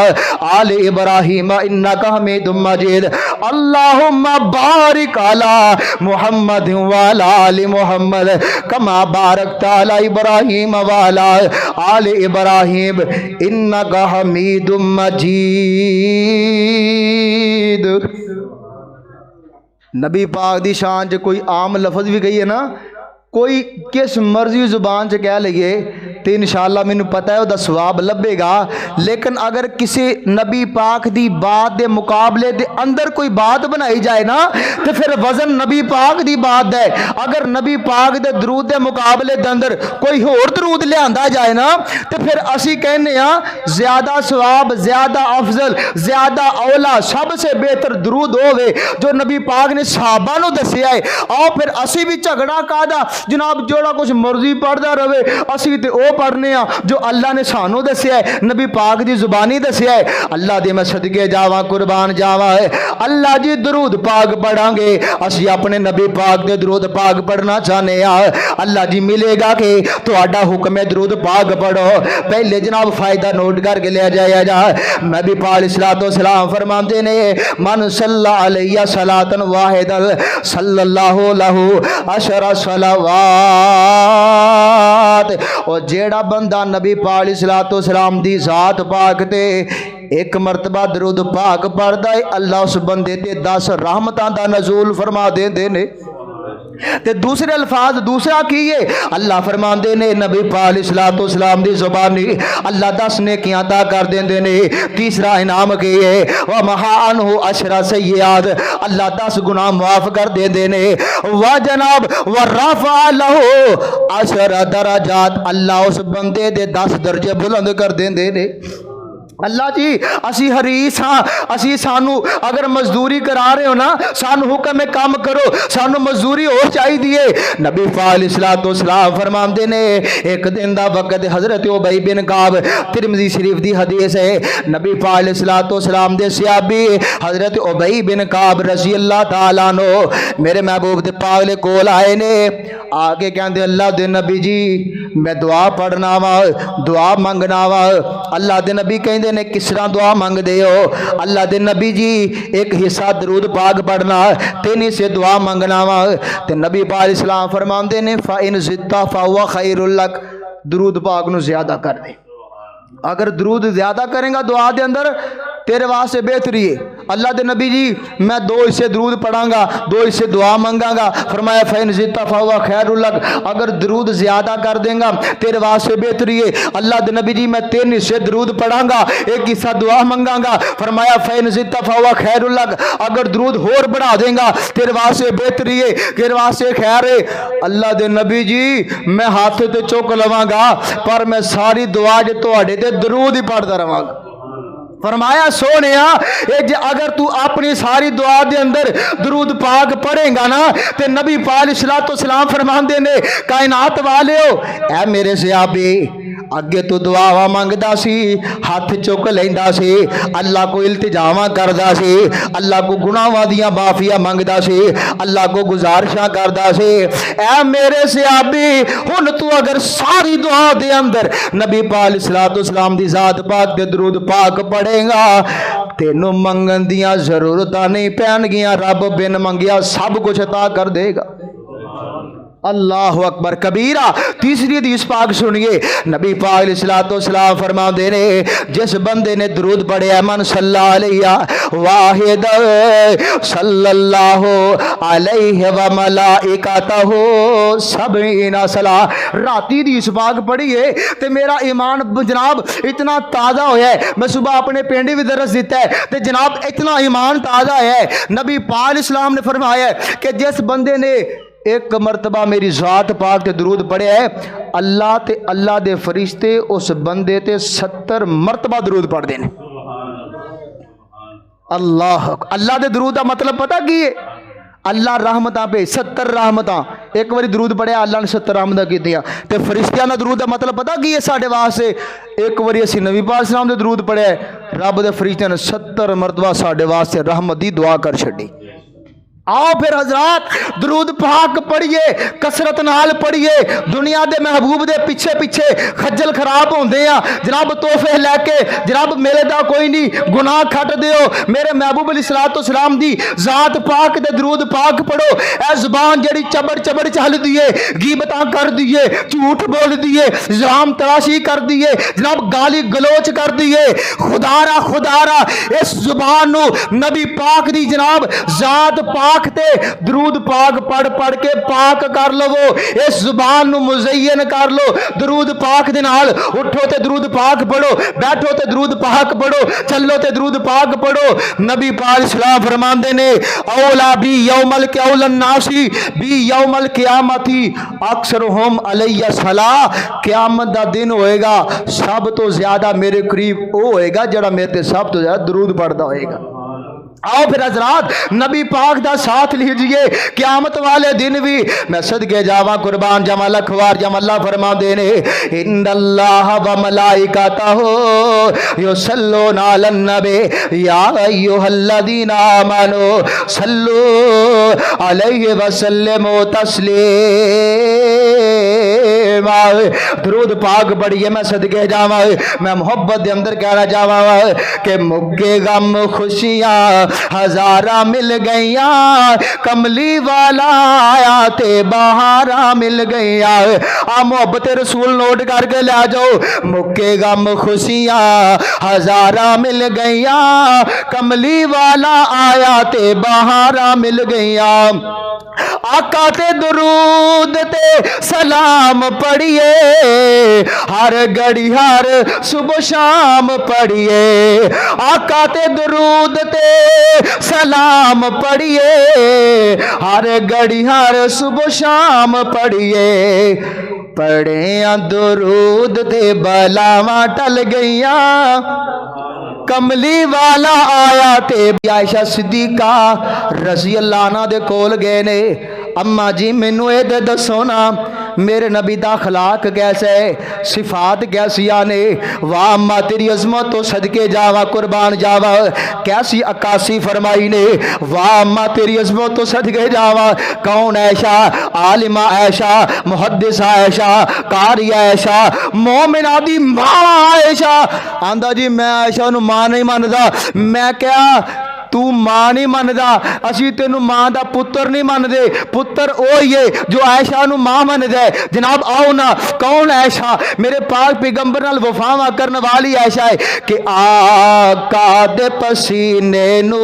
आलि इब्राहीम इन्नका हमीदुम मजीद। अल्लाहुम्मा बारिक अला मुहम्मद व अला आलि मुहम्मद कमा बारकता अला इब्राहीम व अला आलि इब्राहीम इन्नका हमीदुम मजीद। नबी पाक दी शान च कोई आम लफज भी कही है ना, कोई किस मर्जी जुबान च कह लईए तो इंशाअल्लाह मैनू पता है उसका सवाब लभेगा। लेकिन अगर किसी नबी पाक दी बात दे मुकाबले दे अंदर कोई बात बनाई जाए ना तो फिर वजन नबी पाक दी बात है। अगर नबी पाक दे दरूद दे मुकाबले दे अंदर कोई होर दरूद लियांदा जाए ना तो फिर असी कहने ज्यादा सवाब ज्यादा अफजल ज्यादा औला सबसे बेहतर दरूद होवे जो नबी पाक ने सहाबा नू दस्सिया है। आओ फिर असी भी झगड़ा कादा जनाब जोड़ा कुछ मर्जी पढ़ता रहे असी तो वह पढ़ने जो अल्लाह ने सानू दस्सिया है नबी पाक की जुबानी दस्सिया है। अल्लाह दे मैं सदके जावा कुर्बान जावा है अल्लाह जी दरूद पाक पढ़ांगे असी अपने नबी पाक दे दरूद पाक पढ़ना चाहते हैं। अल्लाह जी मिलेगा कि तुहाडा हुक्म है दरूद पाक पढ़ो। पहले जनाब फायदा नोट करके लिया जाया जा नबी पाक अलैहिस्सलातु वस्सलाम फरमाते ने मन सल्ला अलैया सलातन वाहिदन सल्लल्लाहु लहु अशरा सलावात। और जेड़ा बंदा नबी पाक अलैहिस्सलातु वस्सलाम दी जात पाक ते एक मरतबा दरूद पाक पढ़दा है अल्लाह उस बंदे ते 10 रहमतां दा नज़ूल फरमा देंदे ने। ते दूसरे अल्फाज दूसरा की है अल्लाह फरमाते ने नबी पाक अलैहिस्सलातु वस्सलाम दी जुबानी अल्लाह 10 नेकियां अता कर देंदे ने। तीसरा इनाम की है व महान हो अशरा सय्याद अल्लाह 10 गुनाह माफ कर देंदे ने। व जनाब व रफा लहु अशरा दराजात अल्लाह उस बंदे दे 10 दर्जे बुलंद कर देंदे ने। अल्लाह जी असी हरीस हाँ असी सानू अगर मजदूरी करा रहे हो ना सानू हुक्म में काम करो सानू मजदूरी हो चाहिए। नबी पाक अलैहिस्सलातु वस्सलाम फरमाते ने एक दिन दा वक्त हजरत उबई बिन काब तिरमिज़ी शरीफ दी हदीस है नबी पाक अलैहिस्सलातु वस्सलाम दे सहाबी हजरत उबई बिन काब रज़ी अल्लाह तआला अन्हु मेरे महबूब दे पाक दे कोल आए ने आके कहंदे अल्लाह दे नबी जी मैं दुआ पढ़ना वा दुआ मंगना वा। अल्लाह दे नबी कहंदे ने किस तरह दुआ मंगदे हो। अल्लाह दे नबी जी एक हिस्सा दरूद पाक पढ़ना 3 हिस्से दुआ मंगना वा। ते नबी पाक अलैहिस्सलाम फरमांदे ने फा इन ज़िद्ता फहुवा खैरुल लक दरूद पाक नू ज्यादा कर दे। अगर दरूद ज्यादा करेगा दुआ दे अंदर तेरे वास्ते बेहतरी है। अल्लाह दे नबी जी मैं 2 हिस्से दरूद पढ़ांगा 2 हिस्से दुआ मंगांगा फरमाया फैन ज़िद्ता फहुवा खैरुल लक अगर दरूद ज्यादा कर देगा तेरे वास्ते बेहतरी है। अल्लाह दे नबी जी मैं 3 हिस्से दरूद पढ़ांगा 1 हिस्सा दुआ मंगांगा फरमाया फैन ज़िद्ता फहुवा खैरुल लक अगर दरूद होर बढ़ा देगा तेरे वास्ते बेहतरी है तेरे वास्ते खैर है। अल्लाह दे नबी जी मैं हाथ ते चुक लवांगा पर मैं सारी दुआ जे तुहाडे ते दरूद ही पढ़दा रहांगा। फरमाया सोने अगर तू अपनी सारी दुआ के अंदर दरूद पाक पढ़ेगा ना तो नबी पाक अलैहिस्सलातु वस्सलाम फरमाते ने कायनात वाले हो ऐ मेरे सहाबी अगे तो दुआवा मंगदा सी, हाथ चुक लैंदा सी, अल्लाह को इल्तिजामा करदा सी, अल्लाह को गुनाहां दियां माफिया मंगदा सी, अल्लाह को गुजारिशां करदा सी। ऐ मेरे सहाबी हुण तू अगर सारी दुआ दे अंदर नबी पाक सलाम दी जात पाक दे दरूद पाक पढ़ेगा, तेनों मंगन दियां जरूरतां नहीं पैणगियां, रब बिन मंगिया सब कुछ अता कर देगा। अल्लाह अकबर कबीरा। तीसरी हदीस पाक सुनिए, नबी पाक सलाम फरमाते ने, जिस बंदे ने दरूद पढ़िया मन सल्लल्लाहु अलैहि वाहिद सल्लल्लाहु अलैहि व मलाइकतहु सबईना सला, राती हदीस पाक पढ़िए ते मेरा ईमान जनाब इतना ताज़ा होया है। मैं सुबह अपने पिंड भी दरस दिता है ते जनाब इतना ईमान ताज़ा है। नबी पाक सलाम ने फरमाया कि जिस बंदे ने एक मरतबा मेरी जात पाक ते दरूद पढ़िया है, अल्लाह ते अल्लाह दे फरिश्ते उस बंदे ते 70 मरतबा दरूद पढ़ते हैं। अल्लाह अल्लाह दे दरूद का मतलब पता की है? अल्लाह रहमत पे 70 रहमत, एक बारी दरूद पढ़िया अल्लाह ने 70 रहमत कीतियां। ते फरिश्तियां दा दरूद का मतलब पता की है साडे वास्ते? एक बारी असीं नबी पाक सलाम दे दरूद पढ़िया, रब दे फरिश्तियां ने 70 मरतबा साडे वास्ते रहमत दी दुआ कर छड्डी। आओ फिर हजरात दरूद पाक पढ़िए, कसरत नाल पढ़िए। दुनिया के महबूब के पिछे पिछे खज्जल खराब होंदे आ जनाब, तोहफे लैके जनाब मेरे दा कोई नहीं, गुनाह खट दियो। मेरे महबूब अलैहिस्सलाम दी जात पाक दे दरूद पाक पढ़ो। ए जुबान जड़ी चबड़ चबड़ चल दिए, गीबतां कर दिए, झूठ बोल दिए, इल्जाम तराशी कर दिए, जनाब गाली गलोच कर दिए, खुदारा इस जुबान नू नबी पाक दी जनाब जात पाक ते दरूद पाक पढ़ पढ़ के पाक कर लवो। इस जुबान नू मुज़य्यन कर लो दरूद पाक दे नाल। उठो ते दरूद पाक पढ़ो, बैठो ते दरूद पाक पढ़ो, चलो ते दरूद पाक पढ़ो। नबी पाक सलाम फरमांदे ने, औला बी यौमल कौलन नासी बी यौमल क़यामती अक्सरहुम अलैया सला। क़यामत दा दिन होएगा, सब तो ज्यादा मेरे करीब वो होएगा जड़ा मेरे ते सब तो ज्यादा दरूद पढ़दा होएगा। आओ फिर हजरात नबी पाक दा साथ लीजिए क़यामत वाले दिन भी। मैं सदके जावा कुर्बान जावा लखवार जावा। अल्लाह फरमाते ने, इन्नल्लाह व मलाइकतहु युसल्लूना अलन नबी या अय्युहल्लज़ीना आमनू सल्लू अलैहि व सल्लिमू तस्लीमा। दरूद पाक पढ़िए। मैं सदके जावा, मैं मोहब्बत के अंदर कहना चाहवा कि मुक्के गम खुशियां हजारा मिल गईया, कमली वाला आया ते बहारा मिल गईया। आ मोहब्बत रसूल नोट करके ले जाओ। मुक्के गम खुशियां हजारा मिल गईया, कमली वाला आया ते बहारा मिल गईया। आका ते दरूद ते सलाम पढ़िए, हर घड़ी हर सुबह शाम पढ़िए। आका ते दरूद ते सलाम पढ़िए, हर घड़ी हर सुबह शाम पढ़िए। पढ़े दरूद ते बलावां टल गईया, कमली वाला आया ते। आयशा सिद्दीका रज़ी अल्लाह अन्हा दे कोल गए ने, अम्मा जी मैनू ये दसो ना मेरे नबी दा अखलाक कैसा है, सिफात कैसिया ने। वाह अम्मा तेरी अजमत तो सदके जावा कुर्बान जावा, कैसी अक्कासी फरमाई ने। वाह अम्मा तेरी अजमत तो सदके जावा। कौन ऐशा? आलिमा ऐशा, मुहद्दिसा ऐशा, कारी ऐशा, मोमिना दी मां ऐशा। आंदा जी मैं ऐशा नू मां नहीं मानदा। मैं क्या तू मां नहीं मनदा, असी तेनू मां दा पुत्र नहीं मनदे। पुत्र ओ ही है जो ऐशा नू मां मनदा है। जनाब आओ ना, कौन ऐशा? मेरे पाक पैगंबर नाल वफावा करने वाली ऐशा है कि आका दे पसीने नू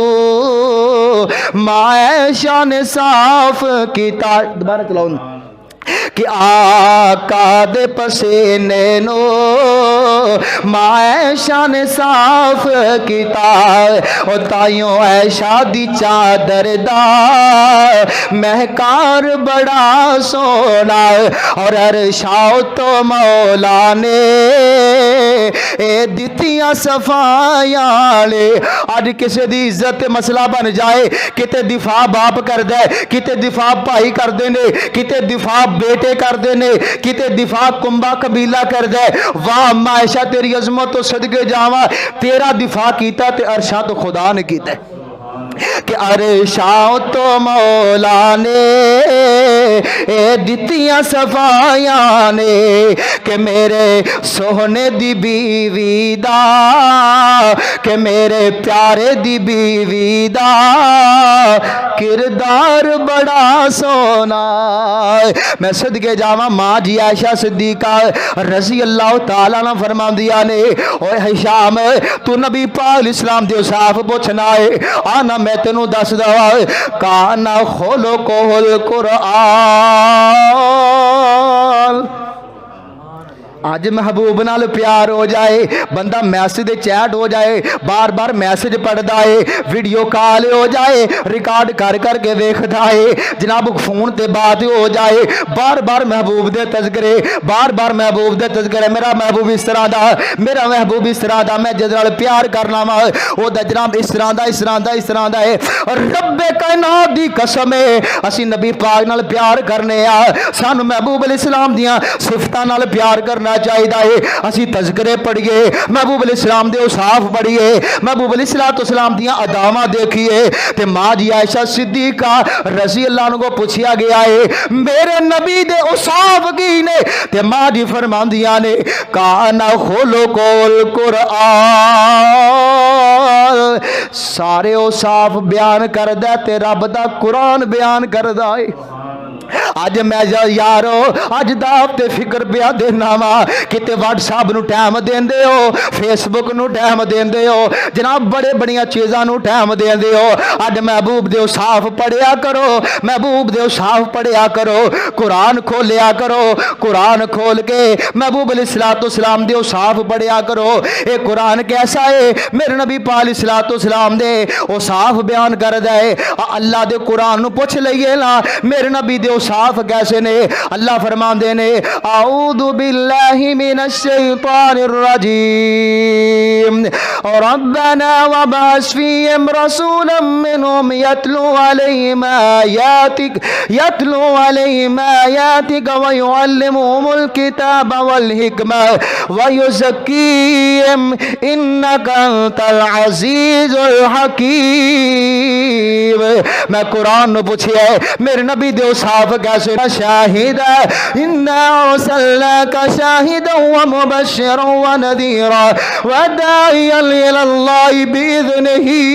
मां ऐशा ने साफ कीता। दोबारा चलाओ ना कि आका दे पसीने नो मां ऐशा ने साफ कीता। और ताइयों ऐशा दी चादर दा महकार बड़ा सोना। और अरशाओ तो मौला ने ए दितियां सफायां ले। अज किसी दी इज्जत मसला बन जाए, किते दिफा बाप करदा है, किते दिफा भाई करदे ने, किते दिफा बेटे करते ने किते दिफा कुंबा कबीला कर दे। वाह अम्मा आयशा तेरी अजमत तो सदके जावा, तेरा दिफा किया ते अरशा तो खुदा ने किया कि अरशा तो मौला ने दितियां सफाया ने कि मेरे सोहने दी बीवी दा, कि मेरे प्यारे दी बीवी दा किरदार बड़ा सोना। मैं सदके जावा माँ जी आयशा सिद्दीका रज़ी अल्लाह तआला अन्हा फरमांदियां ने, ओए हिशाम तू नबी पाक इस्लाम दे साफ पुछना है, आना मैं तेनू दस दवा काना खोलो कोहल कुरान। अज महबूब नाल प्यार हो जाए, बंदा मैसेज चैट हो जाए, बार बार मैसेज पढ़ता है, वीडियो कॉल हो जाए, रिकॉर्ड कर करके देखता है, जनाब फोन ते बात हो जाए, बार बार महबूब दे तज़किरे, बार बार महबूब दे तज़किरे। मेरा महबूब इस तरह दा, मेरा महबूब इस तरह दा, मैं जिस नाल प्यार करना वा वो जनाब इस तरह दा, इस तरह दा, इस तरह दा है। और रब्बे कायनात दी कसम है असी नबी पाक नाल प्यार करने आ, सानू महबूब इस्लाम दियां सिफतां नाल प्यार करना चाहिए है। असी तज़किरे पढ़िए, महबूब इस्लाम दे औसाफ पढ़िए, महबूब इस्लाम दियां अदावां देखिए। ते माँ जी आयशा सिद्दीका रज़ी अल्लाह अन्हा को पूछा गया है मेरे नबी दे औसाफ की ने, ते माँ जी फरमांदियां ने काना खोलो कोल कुरान, सारे औसाफ बयान करदा ते रब दा कुरान बयान करदा है। अज मैं यारो अज दाते फिक्र पिया देना वा, किते व्हाट्सएप नू टाइम देंदे हो, फेसबुक नू टाइम देंदे हो, जनाब बड़े बड़िया चीज़ां नू टाइम देंदे हो। अज महबूब दे साफ पढ़िया करो, महबूब दे साफ पढ़िया करो, कुरान खोलिया करो, कुरान खोल के महबूब अलैहिस्सलाम दे साफ पढ़िया करो। ये कुरान कैसा है, मेरे नबी पाक अलैहिस्सलाम दे ओ साफ बयान कर दे। अल्लाह दे कुरान नू पुछ लईए ना मेरे नबी दे साफ कैसे ने। अल्लाह फरमांदे ने आऊदु बिल्लाहि मिनश शैतानिर रजीम रब्बना वबअस फीहिम रसूलन मिनहुम यतलू अलैहिम आयातिक व युअल्लिमुहुमुल किताब वल हिकमा व युज़क्कीहिम इन्नका अंतल अज़ीज़ुल हकीम। मैं कुरान नू पूछिया मेरे नबी दे साफ कैसे शाहिदा इन्ना अरसलनाका शाहिदन व मुबश्शिरन व नदीरा व दाइयन इलल्लाहि बिइज़निही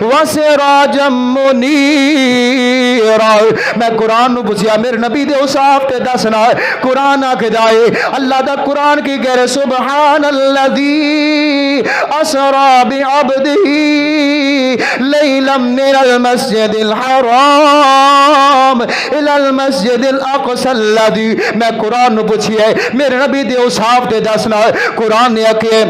व सिराजम मुनीरा। मैं कुरान नू पूछिया मेरे नबी दे साफ ते दसना। कुरान आखदा है अल्लाह दा कुरान की कह रहे सुबहानल्लज़ी असरा बिअब्दिही लैलन मिनल मस्जिदिल हराम इलल मस्जिदिल अक़सा अल्लज़ी। मैं कुरान नू पूछिए मेरे नबी दे साफ ते दसना। कुरान ने आखे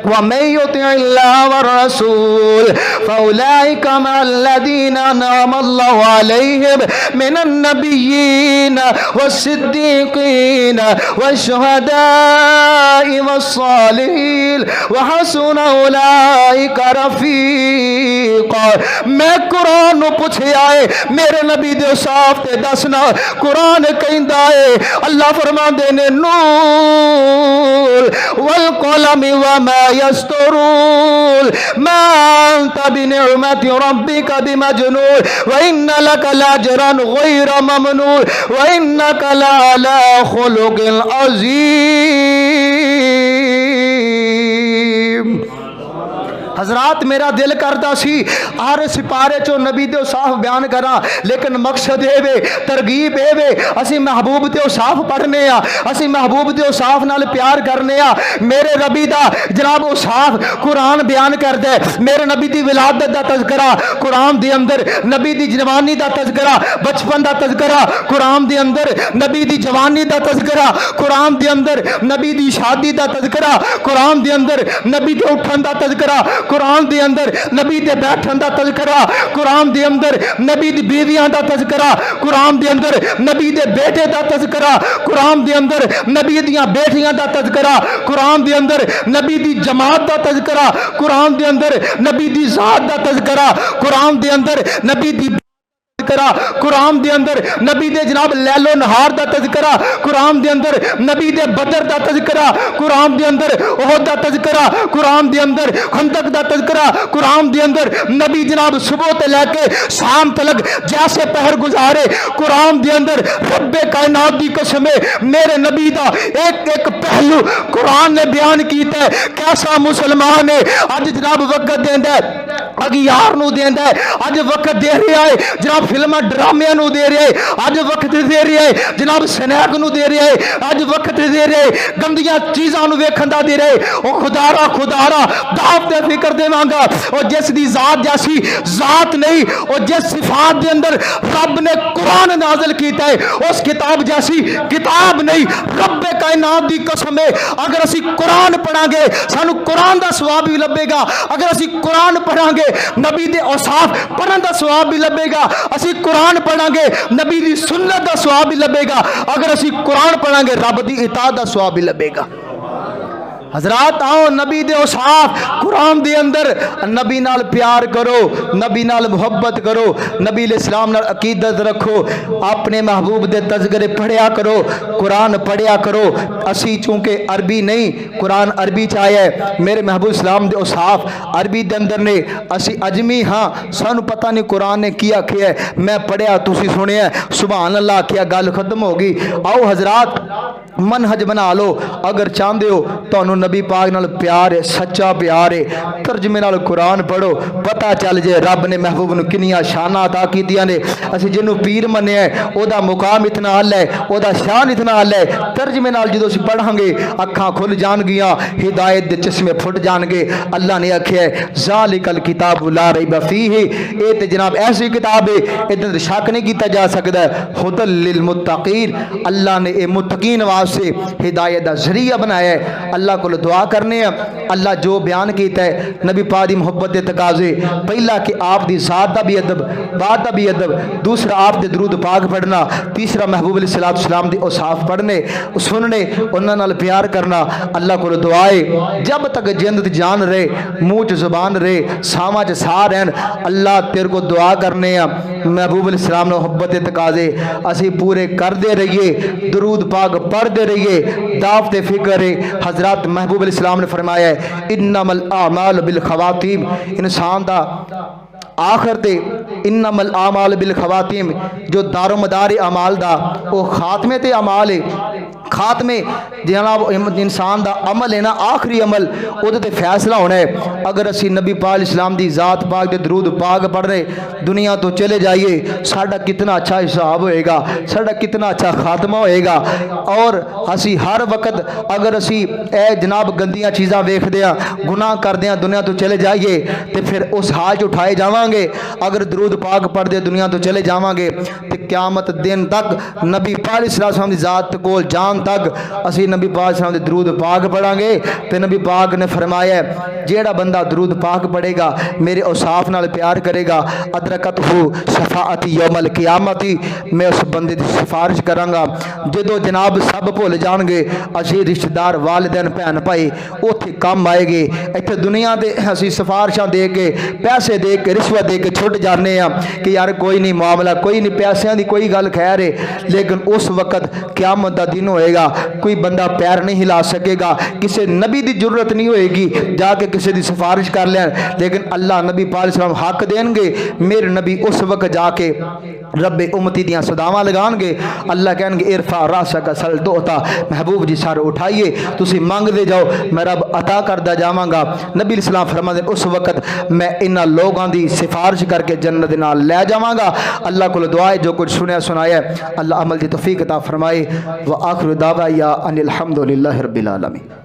व मैं युतिइल्लाह व रसूल फउलाइका मल्लज़ीना अनअमल्लाहु अलैहिम मिनन नबिय्यीन वस्सिद्दीक़ीन वश्शुहदाኢ वस्सालिहीन व हसुन उलाइका रफ़ीक़ा। मैं कुरान नू पूछिया है मेरे नबी दे साफ ते दसना। कुरान कहंदा है अल्लाह फरमांदे ने नून वल कलम व मा यस्तरून मा अंता बिनिअमति रब्बिका बिमजनून व इन्ना लका लाजरन गैरा ममनून व इन्नका लअला खुलुकिन अज़ीम। हजरात मेरा दिल करता सी हर सिपारे चो नबी दे साफ बयान करा, लेकिन मकसद ये वे तरगीब ये वे असी महबूब दे साफ पढ़ने आ, असी महबूब दे साफ नाल प्यार करने आ। मेरे नबी दा जनाब वो साफ कुरान बयान कर दे। मेरे नबी दी विलादत दा तज़किरा कुरान दे अंदर, नबी दी जवानी दा तज़किरा, बचपन दा तज़किरा कुरान दे अंदर, नबी दी जवानी दा तज़किरा कुरान दे अंदर, नबी दी शादी दा तज़किरा कुरान दे अंदर, नबी दे उठन दा तज़किरा कुरान दे अंदर, नबी दे बैठन दा तज़किरा कुरान दे अंदर, नबी दी बीवियां दा तज़किरा कुरान दे अंदर, नबी दे बेटे दा तज़किरा कुरान दे अंदर, नबी दियां बेटियां दा तज़किरा कुरान दे अंदर, नबी दी जमात दा तज़किरा कुरान दे अंदर, नबी दी ज़ात दा तज़किरा कुरान दे अंदर, नबी दी तज़किरा कुरान दे अंदर, नबी दे जनाब लैलो नहार दा तज़किरा कुरान दे अंदर, नबी दे बदर दा तज़किरा कुरान दे अंदर, ओहद दा तज़किरा कुरान दे अंदर, खंदक दा तज़किरा कुरान दे अंदर। नबी जनाब सुबह ते लेके शाम तक जैसे पहर गुजारे कुरान दे अंदर। रब्बे कायनात दी कसम है, मेरे नबी दा एक एक पहलू कुरान ने बयान किया है। कैसा मुसलमान है अज जनाब वक्त देंदा है, अगियार नूं देंदा है, अज वक्त दे रहा है जनाब फिल्मां ड्रामियां नूं दे रहा है, अज वक्त दे रहा है जनाब स्नैक नूं दे रहा है, अज वक्त दे रहा है गंदियां चीज़ां नूं वेखण दा दे रहा है। ओ खुदारा खुदारा दाव ते फिक्र देवांगा और जिस दी जात जैसी जात नहीं, और जिस सिफात दे अंदर रब ने कुरान नाज़िल कीता है उस किताब जैसी किताब नहीं। रब्बे कायनात दी कसम है, अगर असी कुरान पढ़ांगे सानू कुरान दा सवाब भी लभेगा, अगर असी कुरान पढ़ांगे नबी दे औसाफ पढ़न दा सवाब भी लभेगा, असी कुरान पढ़ांगे नबी दी सुन्नत दा सवाब भी लभेगा, अगर असी कुरान पढ़ांगे रब दी इताअत दा सवाब भी लभेगा। हजरात आओ नबी दे औसाफ कुरान दे अंदर, नबी नाल प्यार करो, नबी नाल मुहब्बत करो, नबी इस्लाम नाल अकीदत रखो, अपने महबूब दे तज़किरे पढ़िया करो, कुरान पढ़िया करो। असी चूंकि अरबी नहीं कुरान अरबी च आया है, मेरे महबूब इस्लाम दे औसाफ अरबी दे अंदर ने, असी अजमी हाँ सानू पता नहीं कुरान ने की आखिया है, मैं पढ़िया तुसी सुनिया सुभान अल्लाह आखिया गल खत्म हो गई। आओ हजरात मनहज बना लो, अगर चाहते हो तो नबी पाक नाल प्यार है, सच्चा प्यार है, तर्जमे नाल कुरान पढ़ो, पता चल जाए रब ने महबूब नूं कितनियां शानां अता कीतियां ने। असीं जिन्हों पीर मन्निया है ओदा मुकाम इतना अल है, ओदा शान इतना अल है। तर्जमे नाल जदों असीं पढ़ांगे अखां खुल जाणगियां, हिदायत दे चश्मे फुट जाणगे। अल्लाह ने आखिया है ज़ालिकल किताबु ला रैब फीहि, ये ते जनाब ऐसी किताब है इहदे अंदर शक नहीं किया जा सकदा। हुदल लिल मुत्तकीन, अल्लाह ने ये मुत्तकीन वास्ते हिदायत दा जरिया बनाया है। अल्लाह को दुआ करने अल्लाह जो बयान किया है नबी पाक दी मुहब्बत के तकाजे, पहला कि आप दी ज़ात दा भी अदब, बात दा भी अदब, दूसरा आप दे दरूद पाक पढ़ना, तीसरा महबूब अलैहिस्सलाम दी औसाफ पढ़ने सुनने, उन्हां नाल प्यार करना। अल्लाह को दुआ है जब तक जिंद जान रहे, मुँह च जुबान रहे, सावां च साह रहन, अल्लाह तेरे को दुआ करने महबूब अलैहिस्सलाम ने मुहब्बत के तकाजे असी पूरे करते रहिए, दरूद पाक पढ़ते रहिए, दावत फिक्र है। हजरत महबूब अलैहिस्सलाम ने फरमाया है इन्नमल आमाल बिल खवातीम, इंसान दा आखिर ते इन्नमल आमाल बिल खवातीम, जो दारो मदार अमाल दा वो खात्मे ते अमाल है। खात्मे जनाब इंसान दा अमल है ना, आखिरी अमल उहदे ते फैसला होना है। अगर असी नबी पाक इस्लाम दी ज़ात पाक दे दरूद पाक पढ़ रहे दुनिया तो चले जाइए, साडा कितना अच्छा हिसाब होएगा, साडा कितना अच्छा खात्मा होएगा। और असी हर वक्त अगर असी ए जनाब गंदियां चीज़ां वेखदे आ, गुनाह करदे आ, दुनिया तो चले जाइए तो फिर उस हाल च उठाए जावांगे। अगर दरूद पाक पढ़दे दुनिया तो चले जावांगे तो क़यामत दिन तक नबी पाक इस्लाम दी ज़ात कोल जान तक असी नबी पाक दे दरूद पाक पढ़ांगे। तो नबी पाक ने फरमाया जेड़ा बंदा दरूद पाक पढ़ेगा मेरे औसाफ नाल प्यार करेगा, अदरकत हो शफाअती यौमल क़यामती, मैं उस बंदे की सिफारिश करांगा। जदों जनाब सब भुल जाएंगे, असी रिश्तेदार वालिदैन भैन भाई उत्थे काम आएगी। इत्थे दुनिया दे असी सिफारिशां दे के पैसे दे के रिश्वत दे के छुट जाने कि यार कोई नहीं मामला, कोई नहीं पैसों की कोई गल खैर है, लेकिन उस वक्त क़यामत का दिन होएगा कोई बंदा पैर नहीं हिला सकेगा, किसी नबी की जरूरत नहीं होएगी जाके किसी की सिफारिश कर लें, लेकिन अल्लाह नबी पाक सलाम हक देंगे। मेरे नबी उस वक्त जाके रब्बे उम्मती दियाँ सदावां लगाएंगे। अल्लाह कहेंगे इरफा रासा का सल दोता, महबूब जी सर उठाइए, तुसी मंगते जाओ मैं रब अता करता जावांगा। नबी इस्लाम फरमाते उस वक्त मैं इन्हां लोगों की सिफारिश करके जन्नत दे नाल लै जावांगा। अल्लाह को दुआ है जो कुछ सुनया सुनाया अल्लाह अमल की तौफीक अता फरमाए। व आखिर दावा या अनिल हम्दुलिल्लाहि रब्बिल आलमीन।